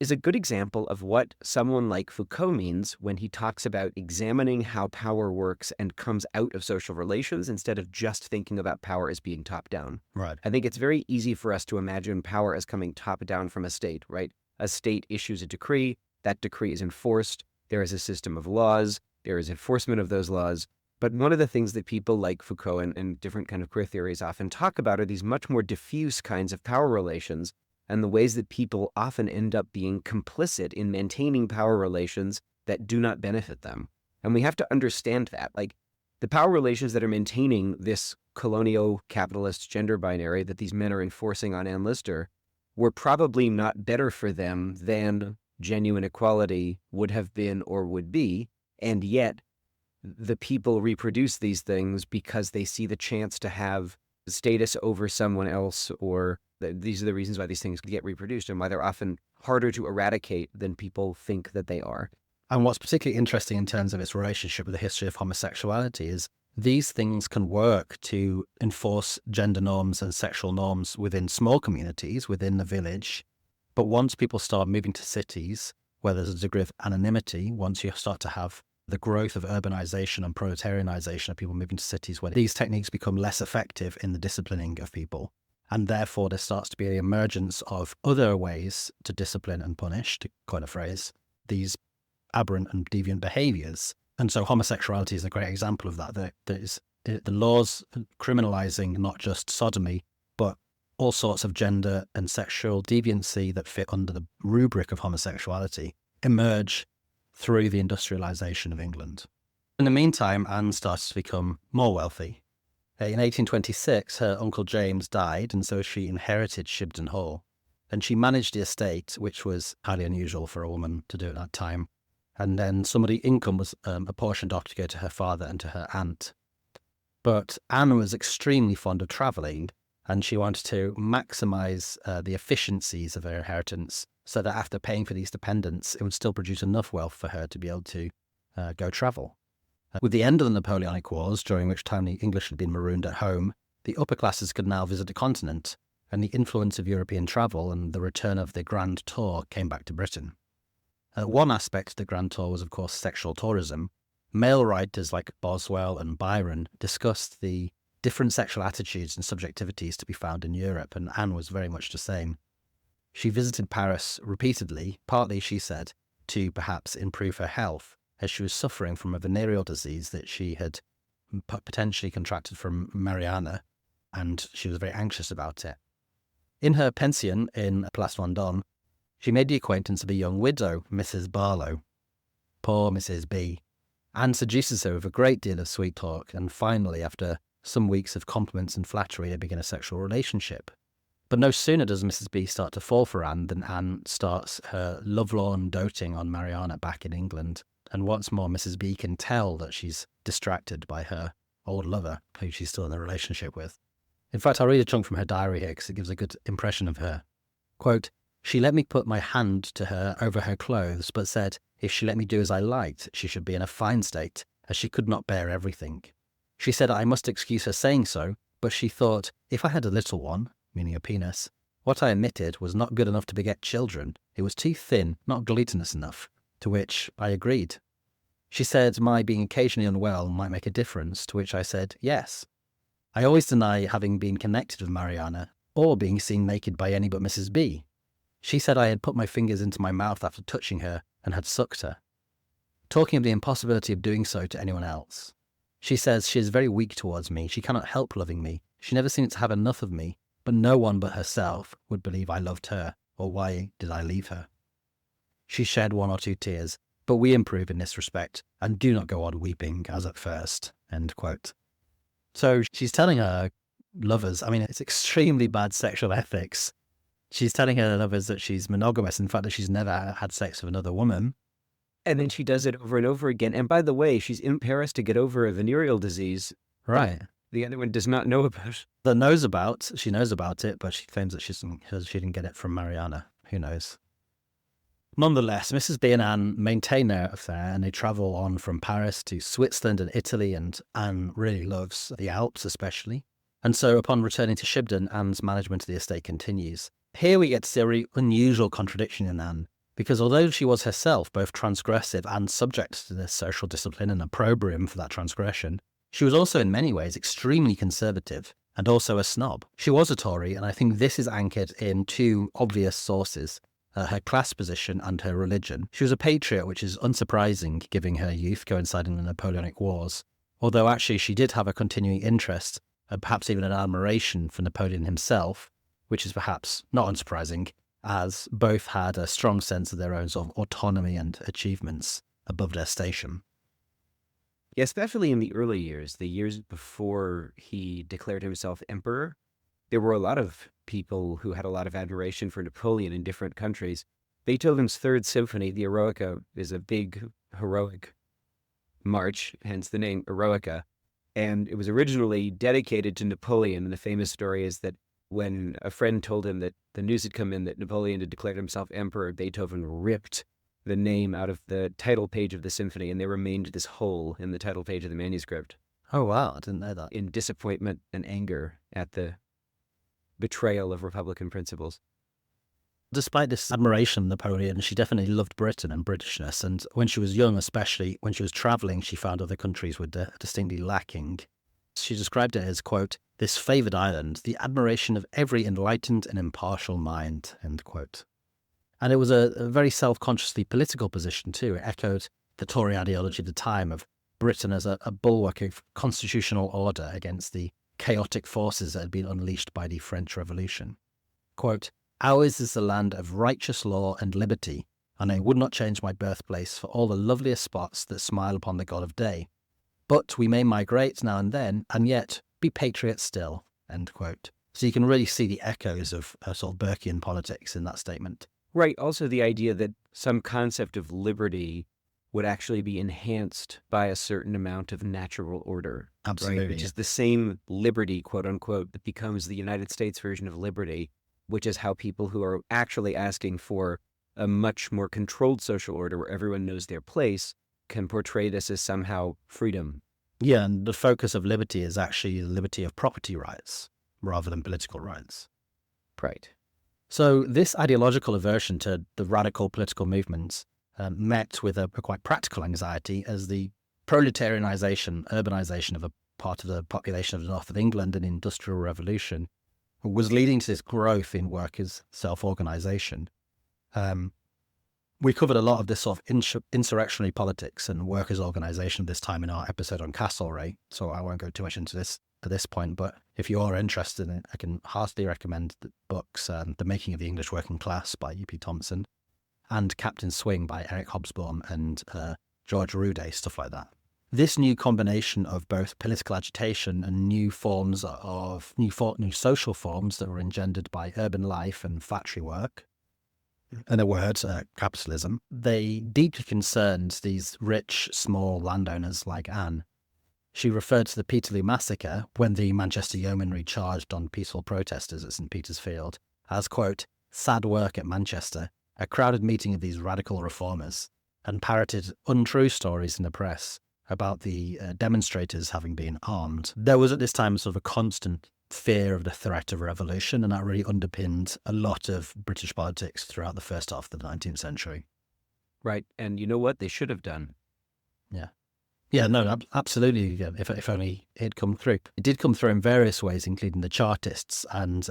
is a good example of what someone like Foucault means when he talks about examining how power works and comes out of social relations instead of just thinking about power as being top down. Right. I think it's very easy for us to imagine power as coming top down from a state, right? A state issues a decree, that decree is enforced, there is a system of laws, there is enforcement of those laws. But one of the things that people like Foucault and different kind of queer theories often talk about are these much more diffuse kinds of power relations and the ways that people often end up being complicit in maintaining power relations that do not benefit them. And we have to understand that. Like, the power relations that are maintaining this colonial capitalist gender binary that these men are enforcing on Anne Lister were probably not better for them than genuine equality would have been or would be. And yet the people reproduce these things because they see the chance to have status over someone else, or these are the reasons why these things get reproduced and why they're often harder to eradicate than people think that they are. And what's particularly interesting in terms of its relationship with the history of homosexuality is these things can work to enforce gender norms and sexual norms within small communities, within the village. But once people start moving to cities, where there's a degree of anonymity, once you start to have the growth of urbanization and proletarianization of people moving to cities, where these techniques become less effective in the disciplining of people. And therefore, there starts to be the emergence of other ways to discipline and punish, to coin a phrase, these aberrant and deviant behaviors. And so homosexuality is a great example of that. The laws criminalizing not just sodomy, but all sorts of gender and sexual deviancy that fit under the rubric of homosexuality emerge through the industrialization of England. In the meantime, Anne starts to become more wealthy. In 1826, her uncle James died, and so she inherited Shibden Hall. And she managed the estate, which was highly unusual for a woman to do at that time. And then some of the income was apportioned off to go to her father and to her aunt. But Anne was extremely fond of travelling, and she wanted to maximise the efficiencies of her inheritance so that after paying for these dependents, it would still produce enough wealth for her to be able to go travel. With the end of the Napoleonic Wars, during which time the English had been marooned at home, the upper classes could now visit the continent, and the influence of European travel and the return of the Grand Tour came back to Britain. One aspect of the Grand Tour was, of course, sexual tourism. Male writers like Boswell and Byron discussed the different sexual attitudes and subjectivities to be found in Europe, and Anne was very much the same. She visited Paris repeatedly, partly, she said, to perhaps improve her health, as she was suffering from a venereal disease that she had potentially contracted from Mariana, and she was very anxious about it. In her pension in Place Vendôme, she made the acquaintance of a young widow, Mrs. Barlow. Poor Mrs. B. Anne seduces her with a great deal of sweet talk, and finally, after some weeks of compliments and flattery, they begin a sexual relationship. But no sooner does Mrs. B start to fall for Anne than Anne starts her lovelorn doting on Mariana back in England. And once more, Mrs. B can tell that she's distracted by her old lover, who she's still in a relationship with. In fact, I'll read a chunk from her diary here because it gives a good impression of her. Quote, "She let me put my hand to her over her clothes, but said if she let me do as I liked, she should be in a fine state, as she could not bear everything. She said I must excuse her saying so, but she thought, if I had a little one," meaning a penis, "what I emitted was not good enough to beget children. It was too thin, not glutinous enough," to which I agreed. She said my being occasionally unwell might make a difference, to which I said yes. I always deny having been connected with Mariana, or being seen naked by any but Mrs. B. She said I had put my fingers into my mouth after touching her and had sucked her, talking of the impossibility of doing so to anyone else. She says she is very weak towards me. She cannot help loving me. She never seems to have enough of me, but no one but herself would believe I loved her, or why did I leave her. She shed one or two tears, but we improve in this respect and do not go on weeping as at first. End quote. So she's telling her lovers, I mean, it's extremely bad sexual ethics. She's telling her lovers that she's monogamous, in fact, that she's never had sex with another woman. And then she does it over and over again. And by the way, she's in Paris to get over a venereal disease. Right. The other one does not know about. She knows about it, but she claims that she didn't get it from Mariana. Who knows? Nonetheless, Mrs. B and Anne maintain their affair, and they travel on from Paris to Switzerland and Italy, and Anne really loves the Alps especially. And so upon returning to Shibden, Anne's management of the estate continues. Here we get to see a really unusual contradiction in Anne, because although she was herself both transgressive and subject to this social discipline and opprobrium for that transgression, she was also in many ways extremely conservative and also a snob. She was a Tory, and I think this is anchored in two obvious sources. Her class position and her religion. She was a patriot, which is unsurprising given her youth coinciding with the Napoleonic Wars, although actually she did have a continuing interest, and perhaps even an admiration for Napoleon himself, which is perhaps not unsurprising, as both had a strong sense of their own sort of autonomy and achievements above their station. Yeah, especially in the early years, the years before he declared himself emperor, there were a lot of people who had a lot of admiration for Napoleon in different countries. Beethoven's Third Symphony, the Eroica, is a big heroic march, hence the name Eroica. And it was originally dedicated to Napoleon. And the famous story is that when a friend told him that the news had come in that Napoleon had declared himself emperor, Beethoven ripped the name out of the title page of the symphony, and there remained this hole in the title page of the manuscript. Oh, wow. I didn't know that. In disappointment and anger at the betrayal of Republican principles. Despite this admiration of Napoleon, she definitely loved Britain and Britishness. And when she was young, especially when she was traveling, she found other countries were distinctly lacking. She described it as, quote, "this favored island, the admiration of every enlightened and impartial mind," end quote. And it was a very self-consciously political position too. It echoed the Tory ideology of the time of Britain as a bulwark of constitutional order against the chaotic forces that had been unleashed by the French Revolution. Quote, "Ours is the land of righteous law and liberty, and I would not change my birthplace for all the loveliest spots that smile upon the God of day. But we may migrate now and then, and yet be patriots still," end quote. So you can really see the echoes of sort of Burkean politics in that statement. Right. Also, the idea that some concept of liberty would actually be enhanced by a certain amount of natural order. Absolutely. Right? Which is the same liberty, quote unquote, that becomes the United States version of liberty, which is how people who are actually asking for a much more controlled social order where everyone knows their place can portray this as somehow freedom. Yeah, and the focus of liberty is actually the liberty of property rights rather than political rights. Right. So this ideological aversion to the radical political movements met with a quite practical anxiety as the proletarianization, urbanization of a part of the population of the north of England and the Industrial Revolution was leading to this growth in workers' self-organization. We covered a lot of this sort of insurrectionary politics and workers' organization of this time in our episode on Castlereagh, so I won't go too much into this at this point, but if you are interested in it, I can heartily recommend the books The Making of the English Working Class by U.P. Thompson and Captain Swing by Eric Hobsbawm and George Roudet, stuff like that. This new combination of both political agitation and new forms of new social forms that were engendered by urban life and factory work, in a word, capitalism, they deeply concerned these rich, small landowners like Anne. She referred to the Peterloo Massacre, when the Manchester Yeomanry charged on peaceful protesters at St. Peter's Field, as, quote, "sad work at Manchester, a crowded meeting of these radical reformers," and parroted untrue stories in the press about the demonstrators having been armed. There was at this time sort of a constant fear of the threat of revolution, and that really underpinned a lot of British politics throughout the first half of the 19th century. Right. And you know what they should have done? Yeah. Yeah, no, absolutely. Yeah, if only it had come through. It did come through in various ways, including the Chartists and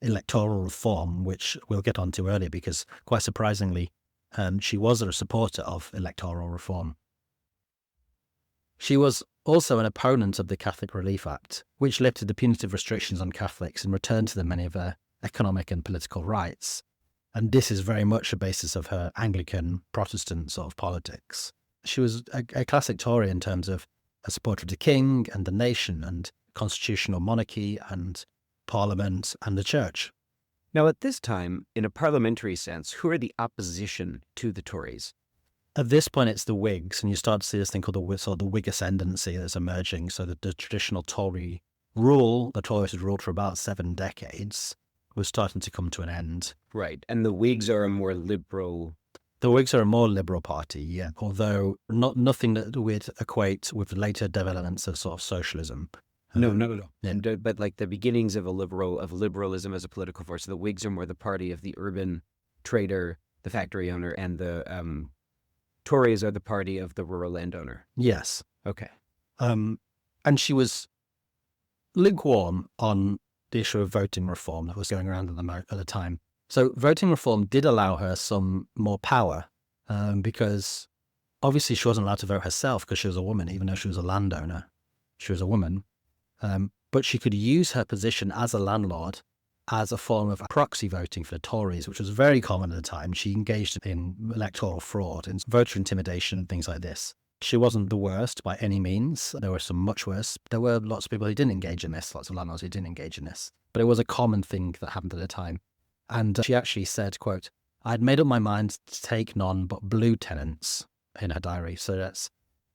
electoral reform, which we'll get onto earlier, because quite surprisingly, she was a supporter of electoral reform. She was also an opponent of the Catholic Relief Act, which lifted the punitive restrictions on Catholics and returned to them many of their economic and political rights. And this is very much a basis of her Anglican Protestant sort of politics. She was a classic Tory in terms of a supporter of the king and the nation and constitutional monarchy and parliament and the church. Now, at this time, in a parliamentary sense, who are the opposition to the Tories? At this point, it's the Whigs, and you start to see this thing called the Whig ascendancy that's emerging. So that the traditional Tory rule, the Tories had ruled for about 7 decades, was starting to come to an end. Right. And the Whigs are a more liberal... The Whigs are a more liberal party, yeah, although nothing that we'd equate with the later developments of sort of socialism. No. Yeah. But like the beginnings of liberalism as a political force. The Whigs are more the party of the urban trader, the factory owner, and the Tories are the party of the rural landowner. Yes. Okay. And she was lukewarm on the issue of voting reform that was going around at the time. So voting reform did allow her some more power because obviously she wasn't allowed to vote herself because she was a woman, even though she was a landowner. She was a woman. But she could use her position as a landlord as a form of proxy voting for the Tories, which was very common at the time. She engaged in electoral fraud and voter intimidation and things like this. She wasn't the worst by any means. There were some much worse. There were lots of people who didn't engage in this, lots of landlords who didn't engage in this. But it was a common thing that happened at the time. And she actually said, quote, "I had made up my mind to take none but blue tenants," in her diary. So that's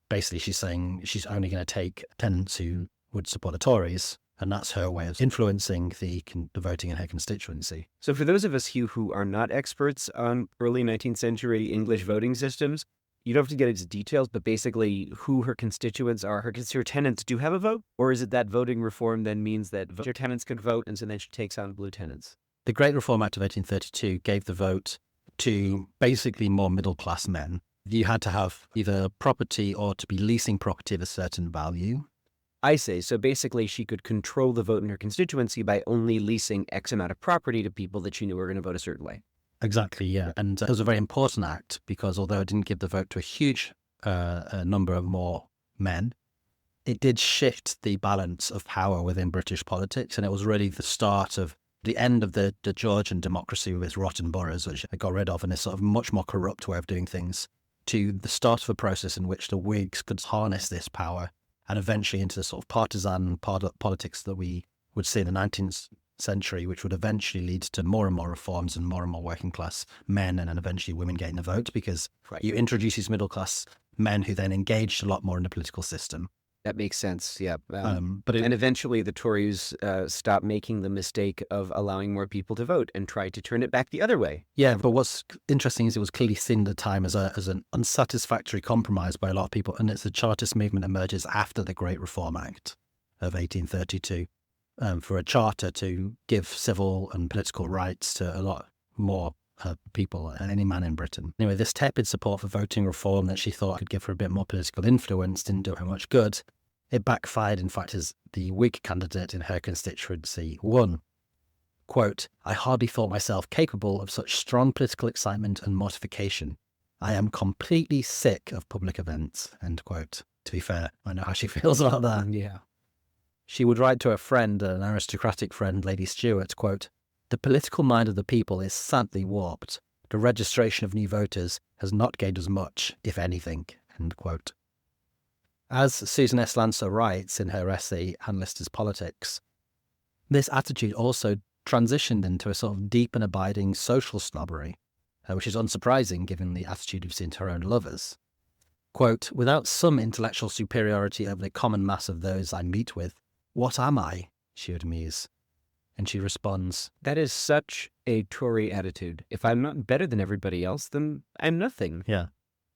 basically she's saying she's only going to take tenants who would support the Tories. And that's her way of influencing the voting in her constituency. So for those of us, Hugh, who are not experts on early 19th century English voting systems, you don't have to get into details, but basically who her constituents are. Her tenants do have a vote? Or is it that voting reform then means that her tenants could vote and so then she takes on blue tenants? The Great Reform Act of 1832 gave the vote to basically more middle-class men. You had to have either property or to be leasing property of a certain value. I see. So basically she could control the vote in her constituency by only leasing X amount of property to people that she knew were going to vote a certain way. Exactly, yeah. And it was a very important act because although it didn't give the vote to a huge number of more men, it did shift the balance of power within British politics. And it was really the start of the end of the Georgian democracy with its rotten boroughs, which it got rid of, and this sort of much more corrupt way of doing things, to the start of a process in which the Whigs could harness this power and eventually into the sort of partisan politics that we would see in the 19th century, which would eventually lead to more and more reforms and more working class men and then eventually women getting the vote because you introduce these middle class men who then engaged a lot more in the political system. That makes sense, yeah. And eventually the Tories stopped making the mistake of allowing more people to vote and tried to turn it back the other way. Yeah, but what's interesting is it was clearly seen at the time as an unsatisfactory compromise by a lot of people, and it's the Chartist movement emerges after the Great Reform Act of 1832 for a charter to give civil and political rights to a lot more people than any man in Britain. Anyway, this tepid support for voting reform that she thought could give her a bit more political influence didn't do her much good. It backfired, in fact, as the Whig candidate in her constituency won. Quote, "I hardly thought myself capable of such strong political excitement and mortification. I am completely sick of public events," end quote. To be fair, I know how she feels about that. Yeah. She would write to a friend, an aristocratic friend, Lady Stuart, quote, "The political mind of the people is sadly warped. The registration of new voters has not gained us much, if anything," end quote. As Susan S. Lancer writes in her essay, Analyst's Politics, this attitude also transitioned into a sort of deep and abiding social snobbery, which is unsurprising given the attitude we've seen to her own lovers. Quote, "Without some intellectual superiority over the common mass of those I meet with, what am I?" she would muse. And she responds, "That is such a Tory attitude. If I'm not better than everybody else, then I'm nothing." Yeah.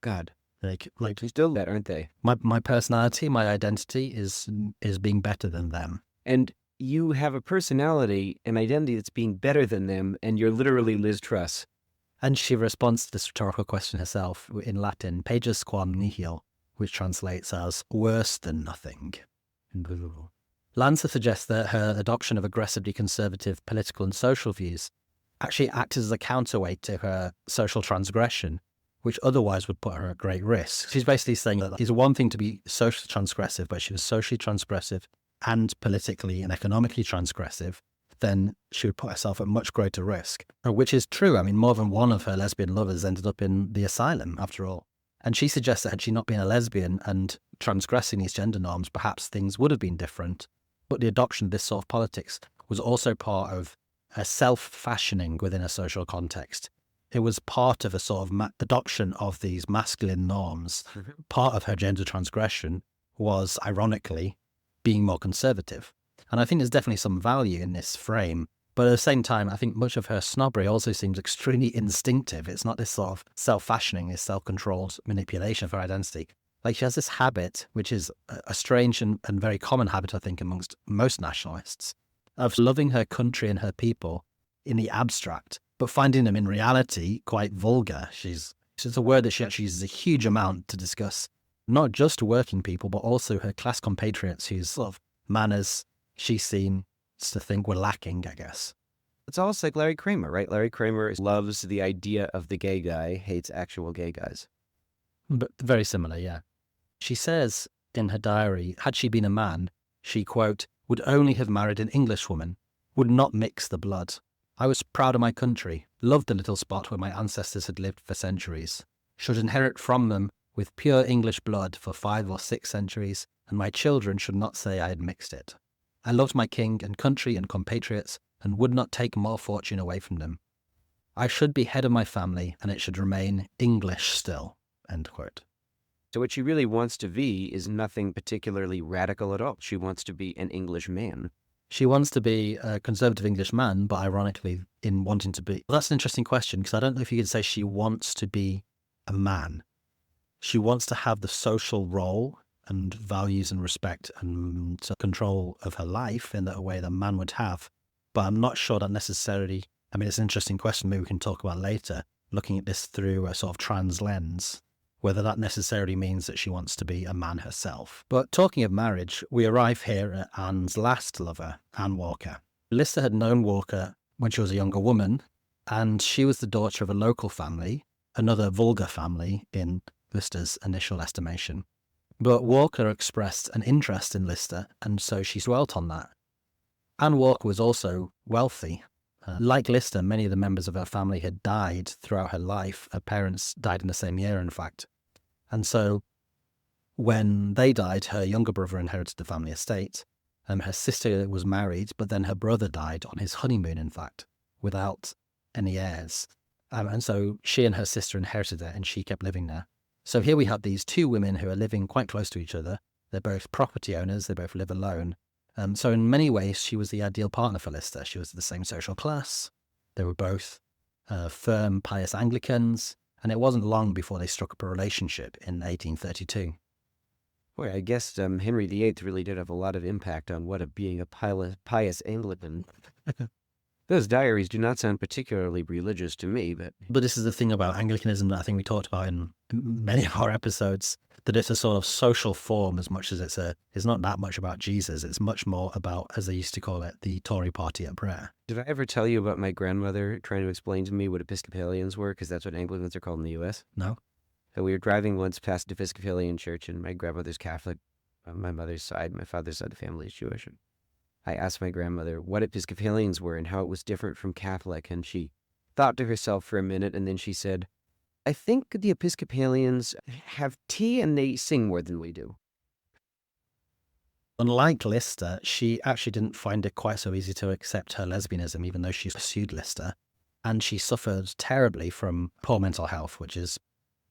God. Like They're still that, aren't they? my personality, my identity is being better than them. And you have a personality, an identity that's being better than them, and you're literally Liz Truss. And she responds to this rhetorical question herself in Latin, "Pagus quam nihil," which translates as "worse than nothing." Lancer suggests that her adoption of aggressively conservative political and social views actually acted as a counterweight to her social transgression, which otherwise would put her at great risk. She's basically saying that it's one thing to be socially transgressive, but she was socially transgressive and politically and economically transgressive, then she would put herself at much greater risk, which is true. I mean, more than one of her lesbian lovers ended up in the asylum, after all. And she suggests that had she not been a lesbian and transgressing these gender norms, perhaps things would have been different. But the adoption of this sort of politics was also part of a self-fashioning within a social context. It was part of a sort of adoption of these masculine norms. Mm-hmm. Part of her gender transgression was, ironically, being more conservative. And I think there's definitely some value in this frame. But at the same time, I think much of her snobbery also seems extremely instinctive. It's not this sort of self-fashioning, this self-controlled manipulation of her identity. Like she has this habit, which is a strange and very common habit, I think, amongst most nationalists, of loving her country and her people in the abstract, but finding them in reality quite vulgar. It's a word that she actually uses a huge amount to discuss not just working people, but also her class compatriots whose sort of manners she seems to think were lacking, I guess. It's almost like Larry Kramer, right? Larry Kramer loves the idea of the gay guy, hates actual gay guys. But very similar, yeah. She says in her diary, had she been a man, she, quote, would only have married an Englishwoman, would not mix the blood. I was proud of my country, loved the little spot where my ancestors had lived for centuries, should inherit from them with pure English blood for 5 or 6 centuries, and my children should not say I had mixed it. I loved my king and country and compatriots, and would not take more fortune away from them. I should be head of my family, and it should remain English still." End quote. So what she really wants to be is nothing particularly radical at all. She wants to be an English man. She wants to be a conservative English man, but ironically, in wanting to be... Well, that's an interesting question, because I don't know if you could say she wants to be a man. She wants to have the social role and values and respect and control of her life in a way that a man would have. But I'm not sure that necessarily... I mean, it's an interesting question maybe we can talk about later, looking at this through a sort of trans lens, whether that necessarily means that she wants to be a man herself. But talking of marriage, we arrive here at Anne's last lover, Anne Walker. Lister had known Walker when she was a younger woman, and she was the daughter of a local family, another vulgar family in Lister's initial estimation. But Walker expressed an interest in Lister, and so she dwelt on that. Anne Walker was also wealthy. Like Lister, many of the members of her family had died throughout her life. Her parents died in the same year, in fact. And so when they died, her younger brother inherited the family estate. Her sister was married, but then her brother died on his honeymoon, in fact, without any heirs. And so she and her sister inherited it, and she kept living there. So here we have these two women who are living quite close to each other. They're both property owners. They both live alone. So in many ways, she was the ideal partner for Lister. She was the same social class. They were both firm, pious Anglicans. And it wasn't long before they struck up a relationship in 1832. Boy, I guess Henry VIII really did have a lot of impact on being a pious Anglican. Those diaries do not sound particularly religious to me, but... But this is the thing about Anglicanism that I think we talked about in many of our episodes, that it's a sort of social form as much as it's not that much about Jesus. It's much more about, as they used to call it, the Tory party at prayer. Did I ever tell you about my grandmother trying to explain to me what Episcopalians were? Because that's what Anglicans are called in the U.S. No? So we were driving once past an Episcopalian church, and my grandmother's Catholic on my mother's side. My father's side of the family is Jewish. And I asked my grandmother what Episcopalians were and how it was different from Catholic, and she thought to herself for a minute, and then she said, "I think the Episcopalians have tea and they sing more than we do." Unlike Lister, she actually didn't find it quite so easy to accept her lesbianism, even though she pursued Lister. And she suffered terribly from poor mental health, which is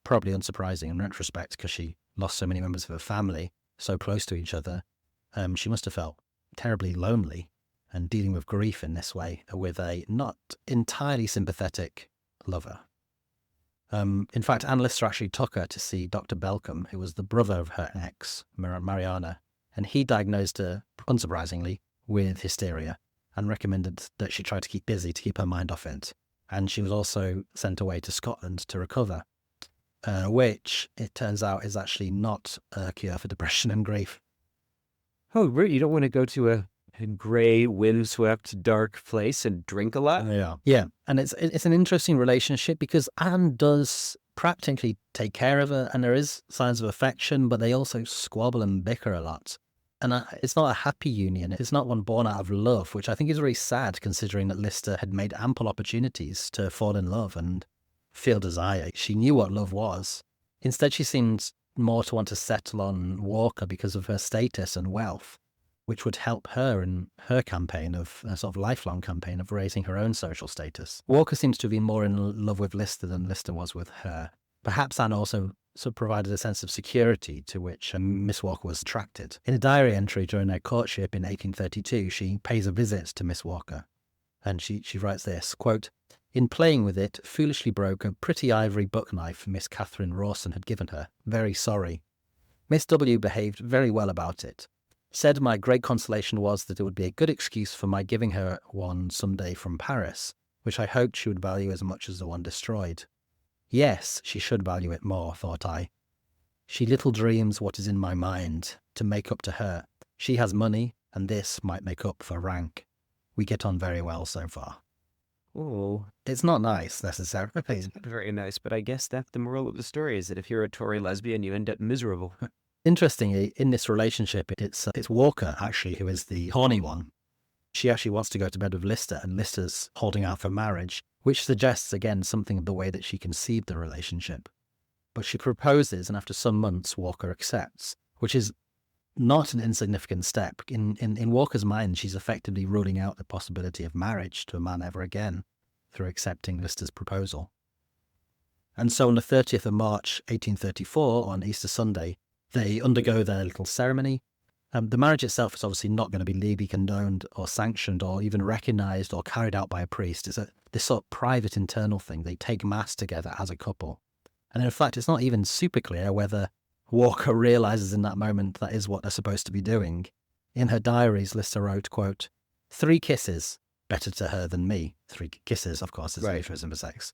probably unsurprising in retrospect because she lost so many members of her family so close to each other. She must have felt terribly lonely and dealing with grief in this way with a not entirely sympathetic lover. In fact, Anne Lister actually took her to see Dr. Belcombe, who was the brother of her ex, Mariana, and he diagnosed her, unsurprisingly, with hysteria and recommended that she try to keep busy to keep her mind off it. And she was also sent away to Scotland to recover, which, it turns out, is actually not a cure for depression and grief. Oh, really? You don't want to go to a gray, windswept, dark place and drink a lot? Yeah. And it's an interesting relationship because Anne does practically take care of her and there is signs of affection, but they also squabble and bicker a lot. And it's not a happy union. It's not one born out of love, which I think is very sad considering that Lister had made ample opportunities to fall in love and feel desire. She knew what love was. Instead, she seemed more to want to settle on Walker because of her status and wealth, which would help her in her campaign of a sort of lifelong campaign of raising her own social status. Walker seems to have been more in love with Lister than Lister was with her. Perhaps Anne also provided a sense of security to which Miss Walker was attracted. In a diary entry during their courtship in 1832, she pays a visit to Miss Walker, and she writes this, quote, "In playing with it, foolishly broke a pretty ivory buck knife Miss Catherine Roulston had given her. Very sorry. Miss W. behaved very well about it. Said my great consolation was that it would be a good excuse for my giving her one some day from Paris, which I hoped she would value as much as the one destroyed. Yes, she should value it more, thought I. She little dreams what is in my mind, to make up to her. She has money, and this might make up for rank. We get on very well so far." Oh, It's not nice, necessarily. it's not very nice, but I guess that's the moral of the story, is that if you're a Tory lesbian, you end up miserable. Interestingly, in this relationship, it's Walker, actually, who is the horny one. She actually wants to go to bed with Lister, and Lister's holding out for marriage, which suggests, again, something of the way that she conceived the relationship. But she proposes, and after some months, Walker accepts, which is not an insignificant step. In Walker's mind, she's effectively ruling out the possibility of marriage to a man ever again through accepting Lister's proposal. And so on the 30th of March, 1834, on Easter Sunday, they undergo their little ceremony. The marriage itself is obviously not going to be legally condoned or sanctioned or even recognised or carried out by a priest. It's this sort of private internal thing. They take mass together as a couple. And in fact, it's not even super clear whether Walker realises in that moment that is what they're supposed to be doing. In her diaries, Lister wrote, quote, 3 kisses, better to her than me. 3 kisses, of course, is a euphemism for sex.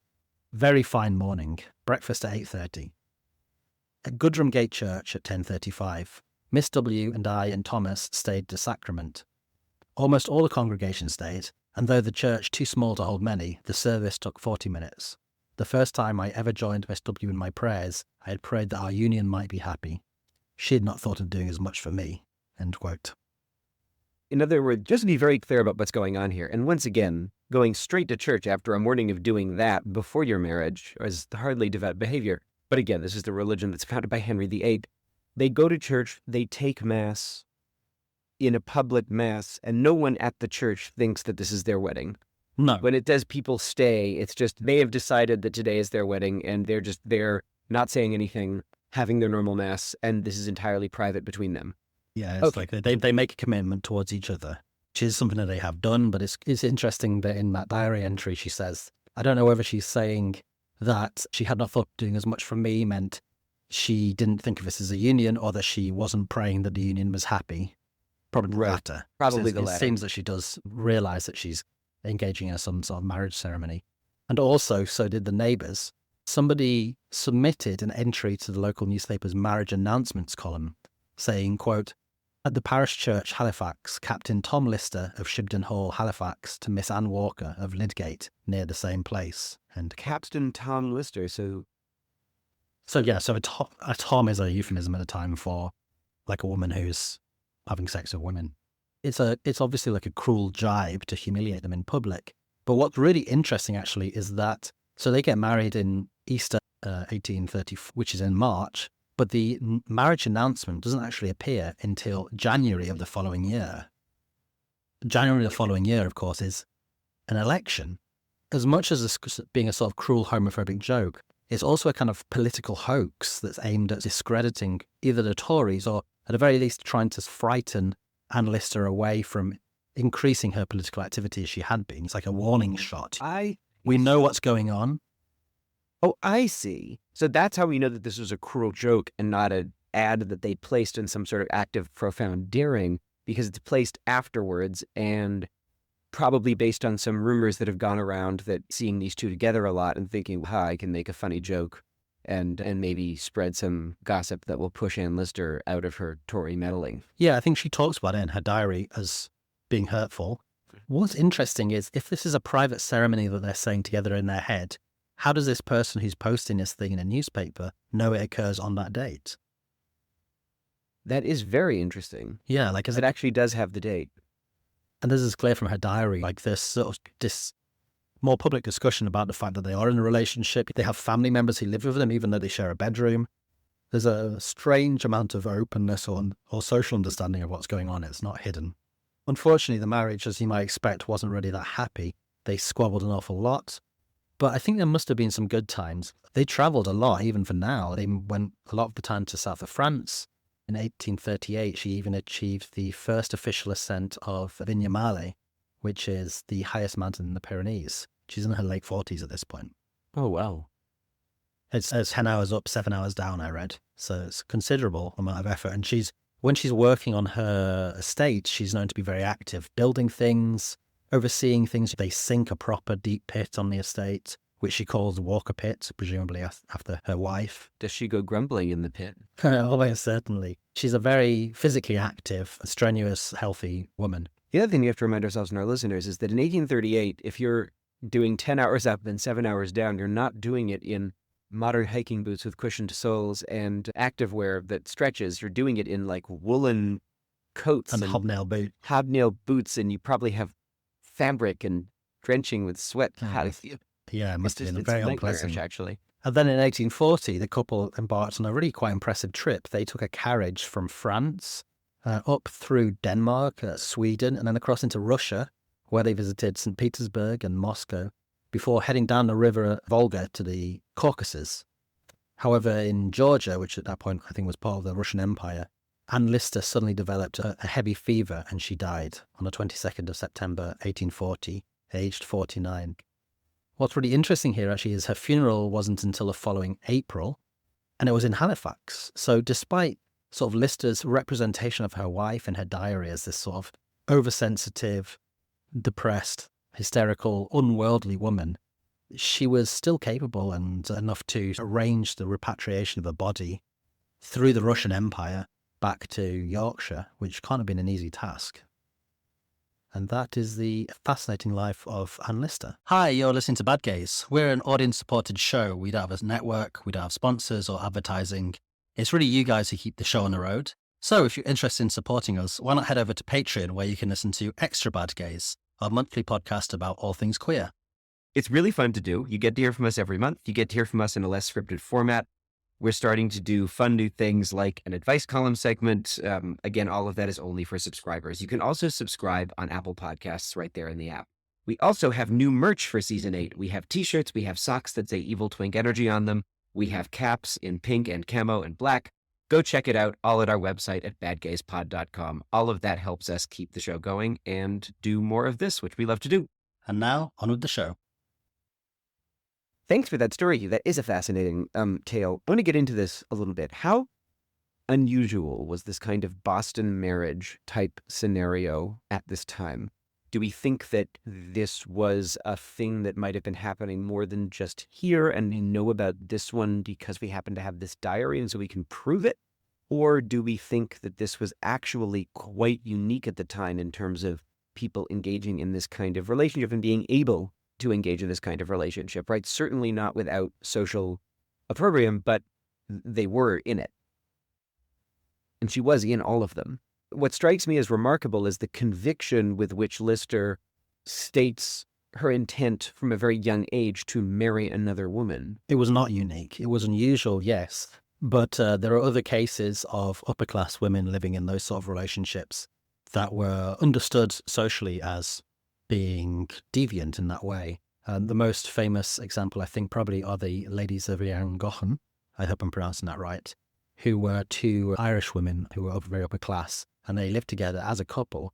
Very fine morning. Breakfast at 8:30. At Goodram Gate Church at 10:35, Miss W. and I and Thomas stayed to sacrament. Almost all the congregation stayed, and though the church too small to hold many, the service took 40 minutes. The first time I ever joined Miss W. in my prayers, I had prayed that our union might be happy. She had not thought of doing as much for me. End quote. In other words, just to be very clear about what's going on here, and once again, going straight to church after a morning of doing that before your marriage is hardly devout behavior. But again, this is the religion that's founded by Henry VIII. They go to church, they take mass in a public mass, and no one at the church thinks that this is their wedding. No. When it does people stay, it's just they have decided that today is their wedding, and they're just there, not saying anything, having their normal mass, and this is entirely private between them. Yeah, it's like they make a commitment towards each other, which is something that they have done, but it's interesting that in that diary entry she says, I don't know whether she's saying that she had not thought doing as much for me meant she didn't think of this as a union, or that she wasn't praying that the union was happy. Probably the latter. Probably the latter. It seems that she does realise that she's engaging in some sort of marriage ceremony. And also, so did the neighbours. Somebody submitted an entry to the local newspaper's marriage announcements column saying, quote, at the parish church, Halifax, Captain Tom Lister of Shibden Hall, Halifax, to Miss Anne Walker of Lydgate, near the same place. And Captain Tom Lister, so a Tom is a euphemism at the time for like a woman who's having sex with women. It's obviously like a cruel jibe to humiliate them in public. But what's really interesting actually is that, so they get married in Easter 1830, which is in March, but the marriage announcement doesn't actually appear until January of the following year. January of the following year, of course, is an election. As much as this being a sort of cruel homophobic joke, it's also a kind of political hoax that's aimed at discrediting either the Tories or, at the very least, trying to frighten Anne Lister away from increasing her political activity as she had been. It's like a warning shot. We know what's going on. Oh, I see. So that's how we know that this was a cruel joke and not an ad that they placed in some sort of act of profound daring, because it's placed afterwards and probably based on some rumors that have gone around that seeing these two together a lot and thinking, I can make a funny joke and maybe spread some gossip that will push Anne Lister out of her Tory meddling. Yeah, I think she talks about it in her diary as being hurtful. What's interesting is if this is a private ceremony that they're saying together in their head, how does this person who's posting this thing in a newspaper know it occurs on that date? That is very interesting. Yeah, like it actually does have the date. And this is clear from her diary, like this sort of this more public discussion about the fact that they are in a relationship. They have family members who live with them, even though they share a bedroom. There's a strange amount of openness or social understanding of what's going on. It's not hidden. Unfortunately, the marriage, as you might expect, wasn't really that happy. They squabbled an awful lot. But I think there must have been some good times. They travelled a lot, even for now. They went a lot of the time to south of France. In 1838, she even achieved the first official ascent of Vignamale, which is the highest mountain in the Pyrenees. She's in her late 40s at this point. Oh, wow. It's 10 hours up, 7 hours down, I read. So it's a considerable amount of effort. And when she's working on her estate, she's known to be very active, building things, overseeing things. They sink a proper deep pit on the estate, which she calls Walker Pit, presumably after her wife. Does she go grumbling in the pit? Oh, certainly. She's a very physically active, strenuous, healthy woman. The other thing we have to remind ourselves and our listeners is that in 1838, if you're doing 10 hours up and 7 hours down, you're not doing it in modern hiking boots with cushioned soles and activewear that stretches. You're doing it in like woolen coats and hobnail boots. Hobnail boots, and you probably have fabric and drenching with sweat. Yeah, it must have been very unpleasant. Actually. And then in 1840, the couple embarked on a really quite impressive trip. They took a carriage from France up through Denmark, Sweden, and then across into Russia, where they visited St. Petersburg and Moscow, before heading down the river Volga to the Caucasus. However, in Georgia, which at that point I think was part of the Russian Empire, Anne Lister suddenly developed a heavy fever and she died on the 22nd of September 1840, aged 49. What's really interesting here actually is her funeral wasn't until the following April, and it was in Halifax. So despite sort of Lister's representation of her wife in her diary as this sort of oversensitive, depressed, hysterical, unworldly woman, she was still capable and enough to arrange the repatriation of her body through the Russian Empire back to Yorkshire, which can't have been an easy task. And that is the fascinating life of Anne Lister. Hi, you're listening to Bad Gays. We're an audience-supported show. We don't have a network, we don't have sponsors or advertising. It's really you guys who keep the show on the road. So if you're interested in supporting us, why not head over to Patreon, where you can listen to Extra Bad Gays, our monthly podcast about all things queer. It's really fun to do. You get to hear from us every month. You get to hear from us in a less scripted format. We're starting to do fun new things like an advice column segment. Again, all of that is only for subscribers. You can also subscribe on Apple Podcasts right there in the app. We also have new merch for season 8. We have t-shirts, we have socks that say Evil Twink Energy on them. We have caps in pink and camo and black. Go check it out, all at our website at badgayspod.com. All of that helps us keep the show going and do more of this, which we love to do. And now, on with the show. Thanks for that story. That is a fascinating tale. I want to get into this a little bit. How unusual was this kind of Boston marriage type scenario at this time? Do we think that this was a thing that might have been happening more than just here, and we know about this one because we happen to have this diary and so we can prove it? Or do we think that this was actually quite unique at the time in terms of people engaging in this kind of relationship and being able to engage in this kind of relationship, right? Certainly not without social opprobrium, but they were in it. And she was in all of them. What strikes me as remarkable is the conviction with which Lister states her intent from a very young age to marry another woman. It was not unique. It was unusual, yes. But there are other cases of upper-class women living in those sort of relationships that were understood socially as being deviant in that way. The most famous example, I think, probably are the ladies of Llangollen, I hope I'm pronouncing that right, who were two Irish women who were very upper class, and they lived together as a couple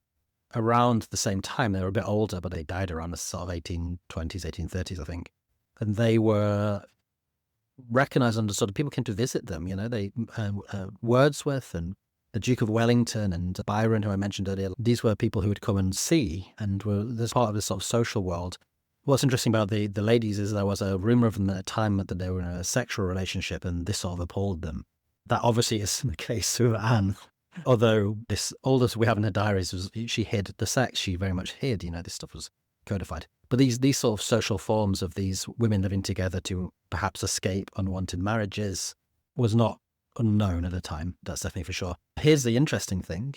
around the same time. They were a bit older, but they died around the sort of 1820s, 1830s, I think. And they were recognized and understood. People came to visit them, you know, Wordsworth and the Duke of Wellington and Byron, who I mentioned earlier, these were people who would come and see and were this part of this sort of social world. What's interesting about the ladies is there was a rumor of them at the time that they were in a sexual relationship, and this sort of appalled them. That obviously is the case with Anne. Although this oldest we have in her diaries was she hid the sex. She very much hid, you know, this stuff was codified. But these sort of social forms of these women living together to perhaps escape unwanted marriages was not unknown at the time. That's definitely for sure. Here's the interesting thing.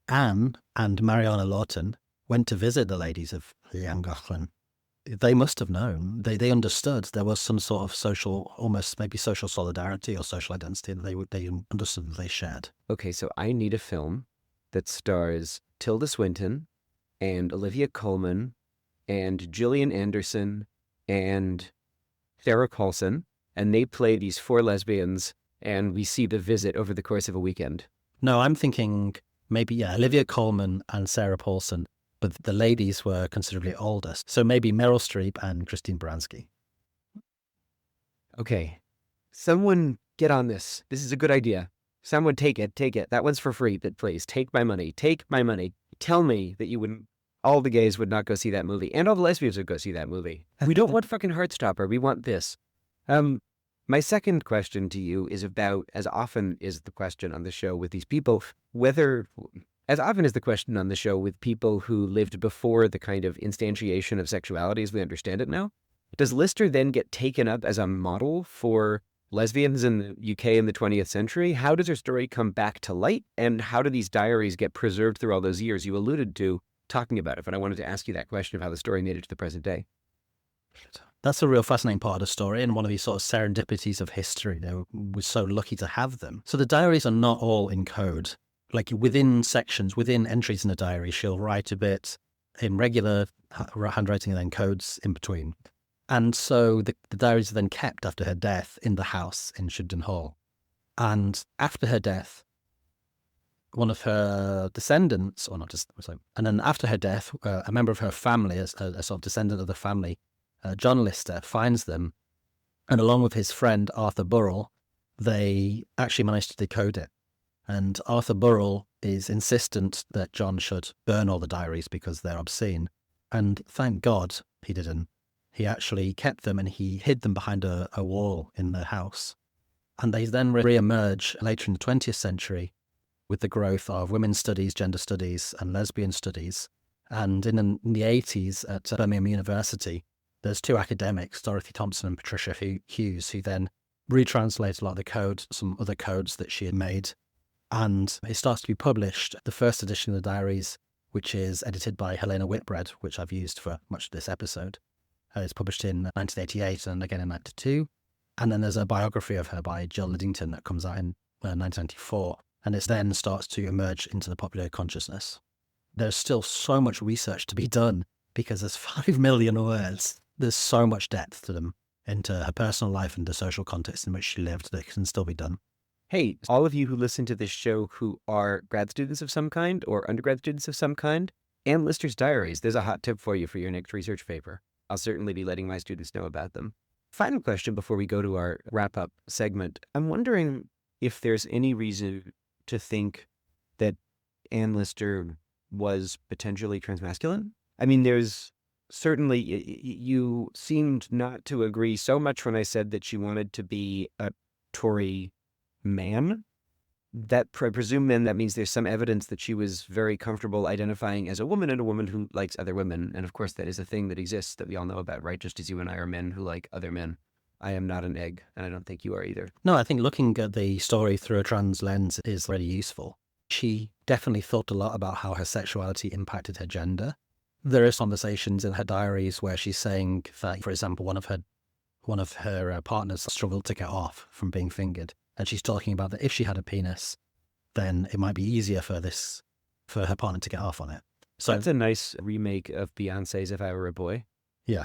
Anne and Mariana Lawton went to visit the ladies of Llangollen. They must have known. They understood there was some sort of social, almost maybe social solidarity or social identity that they understood that they shared. Okay, so I need a film that stars Tilda Swinton and Olivia Colman and Gillian Anderson and Sarah Paulson, and they play these 4 lesbians, and we see the visit over the course of a weekend. No, I'm thinking maybe, Olivia Colman and Sarah Paulson, but the ladies were considerably older. So maybe Meryl Streep and Christine Baranski. Okay, someone get on this. This is a good idea. Someone take it. That one's for free, but please, take my money. Tell me that you wouldn't, all the gays would not go see that movie, and all the lesbians would go see that movie. We don't want fucking Heartstopper. We want this. My second question to you is about, as often is the question on the show with these people, as often is the question on the show with people who lived before the kind of instantiation of sexuality as we understand it now, does Lister then get taken up as a model for lesbians in the UK in the 20th century? How does her story come back to light? And how do these diaries get preserved through all those years? You alluded to talking about it, but I wanted to ask you that question of how the story made it to the present day. That's a real fascinating part of the story, and one of these sort of serendipities of history. We're so lucky to have them. So the diaries are not all in code. Like within sections, within entries in the diary, she'll write a bit in regular handwriting and then codes in between. And so the diaries are then kept after her death in the house in Shibden Hall. And after her death, one of her descendants, or not just, sorry, and then after her death, a member of her family, a sort of descendant of the family, John Lister, finds them. And along with his friend Arthur Burrell, they actually managed to decode it. And Arthur Burrell is insistent that John should burn all the diaries because they're obscene. And thank God he didn't. He actually kept them and he hid them behind a wall in the house. And they then re-emerge later in the 20th century with the growth of women's studies, gender studies, and lesbian studies. And in the 80s at Birmingham University, there's two academics, Dorothy Thompson and Patricia Hughes, who then retranslate a lot of the code, some other codes that she had made. And it starts to be published, the first edition of the diaries, which is edited by Helena Whitbread, which I've used for much of this episode. It's published in 1988 and again in 1992. And then there's a biography of her by Jill Liddington that comes out in 1994. And it then starts to emerge into the popular consciousness. There's still so much research to be done because there's 5 million words. There's so much depth to them into her personal life and the social context in which she lived that can still be done. Hey, all of you who listen to this show who are grad students of some kind or undergrad students of some kind, Anne Lister's Diaries, there's a hot tip for you for your next research paper. I'll certainly be letting my students know about them. Final question before we go to our wrap-up segment. I'm wondering if there's any reason to think that Anne Lister was potentially transmasculine. I mean, there's certainly, you seemed not to agree so much when I said that she wanted to be a Tory man. That I presume then that means there's some evidence that she was very comfortable identifying as a woman and a woman who likes other women. And of course, that is a thing that exists that we all know about, right? Just as you and I are men who like other men. I am not an egg, and I don't think you are either. No, I think looking at the story through a trans lens is really useful. She definitely thought a lot about how her sexuality impacted her gender. There are conversations in her diaries where she's saying that, for example, one of her partners struggled to get off from being fingered. And she's talking about that if she had a penis, then it might be easier for her partner to get off on it. So that's a nice remake of Beyonce's If I Were a Boy. Yeah.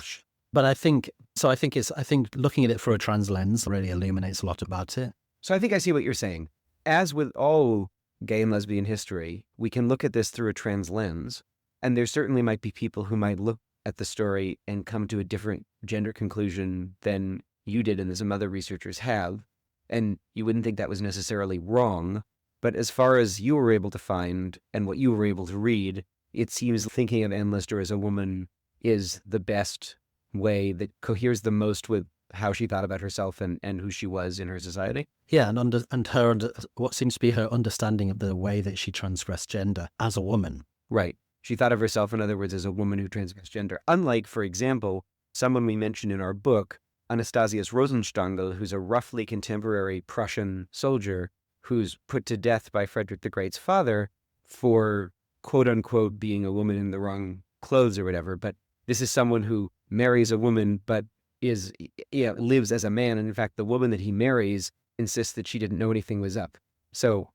But I think looking at it through a trans lens really illuminates a lot about it. So I think I see what you're saying. As with all gay and lesbian history, we can look at this through a trans lens. And there certainly might be people who might look at the story and come to a different gender conclusion than you did and some other researchers have. And you wouldn't think that was necessarily wrong. But as far as you were able to find and what you were able to read, it seems thinking of Anne Lister as a woman is the best way that coheres the most with how she thought about herself and who she was in her society. Yeah, and what seems to be her understanding of the way that she transgressed gender as a woman. Right. She thought of herself, in other words, as a woman who transgressed gender. Unlike, for example, someone we mentioned in our book, Anastasius Rosenstangl, who's a roughly contemporary Prussian soldier who's put to death by Frederick the Great's father for, quote unquote, being a woman in the wrong clothes or whatever. But this is someone who marries a woman but lives as a man. And in fact, the woman that he marries insists that she didn't know anything was up. So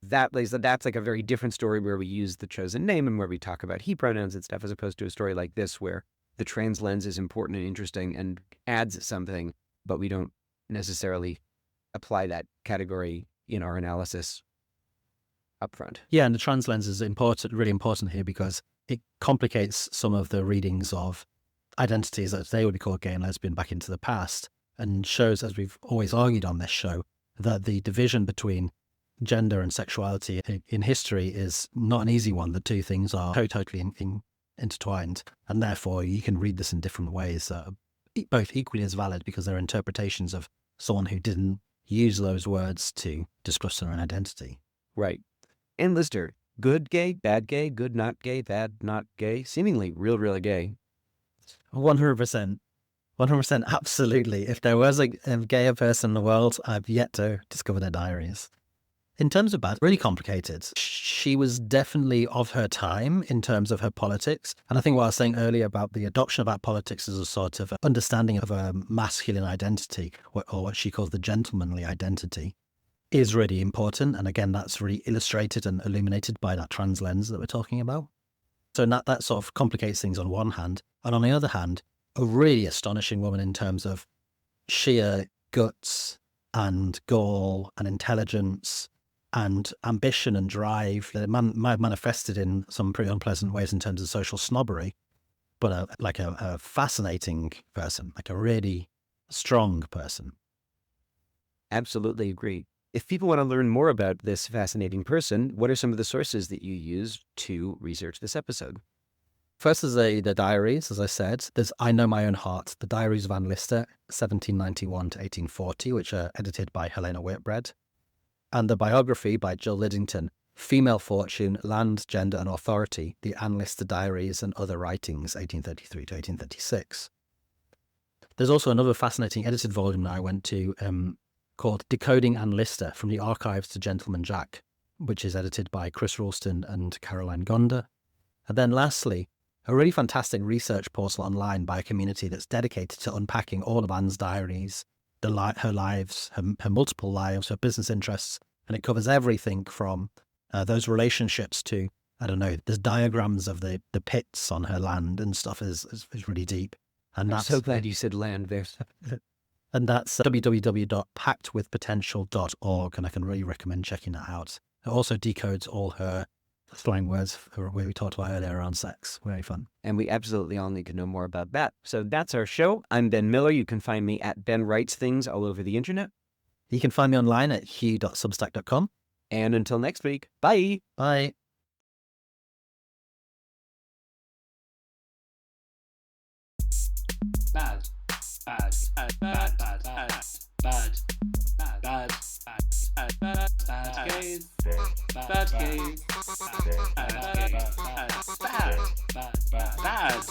that's like a very different story where we use the chosen name and where we talk about he pronouns and stuff, as opposed to a story like this where the trans lens is important and interesting and adds something, but we don't necessarily apply that category in our analysis up front. Yeah, and the trans lens is really important here because it complicates some of the readings of identities that they would be called gay and lesbian back into the past, and shows, as we've always argued on this show, that the division between gender and sexuality in history is not an easy one. The two things are totally intertwined, and therefore you can read this in different ways that are both equally as valid because they're interpretations of someone who didn't use those words to discuss their own identity. Right. And Lister, good gay, bad gay, good not gay, bad not gay, seemingly really gay. 100%. 100%, absolutely. If there was a gayer person in the world, I've yet to discover their diaries. In terms of bad, really complicated. She was definitely of her time in terms of her politics. And I think what I was saying earlier about the adoption of that politics as a sort of understanding of a masculine identity, or what she calls the gentlemanly identity, is really important. And again, that's really illustrated and illuminated by that trans lens that we're talking about. So that sort of complicates things on one hand. And on the other hand, a really astonishing woman in terms of sheer guts and gall and intelligence and ambition and drive that manifested in some pretty unpleasant ways in terms of social snobbery, but a fascinating person, like a really strong person. Absolutely agree. If people want to learn more about this fascinating person, what are some of the sources that you use to research this episode? First is the Diaries, as I said. There's I Know My Own Heart, the Diaries of Anne Lister, 1791 to 1840, which are edited by Helena Whitbread. And the biography by Jill Liddington, Female Fortune, Land, Gender and Authority, the Anne Lister Diaries and Other Writings, 1833 to 1836. There's also another fascinating edited volume that I went to called Decoding Anne Lister, From the Archives to Gentleman Jack, which is edited by Chris Roulston and Caroline Gonda. And then lastly, a really fantastic research portal online by a community that's dedicated to unpacking all of Anne's diaries, her lives, her multiple lives, her business interests, and it covers everything from those relationships to, I don't know, there's diagrams of the pits on her land and stuff is really deep. And I'm so glad you said land there. And that's www.pactedwithpotential.org, and I can really recommend checking that out. It also decodes all her slang words where we talked about earlier around sex. Very fun. And we absolutely all need to know more about that. So that's our show. I'm Ben Miller. You can find me at Ben Writes Things all over the internet. You can find me online at hugh.substack.com. And until next week, bye. Bye. Bad. Bad. Bad. Bad. Bad. Bad. Bad. Bad. Bad. Bad. Bad gays. Bad gays. Bad gays. Bad. Bad. Bad.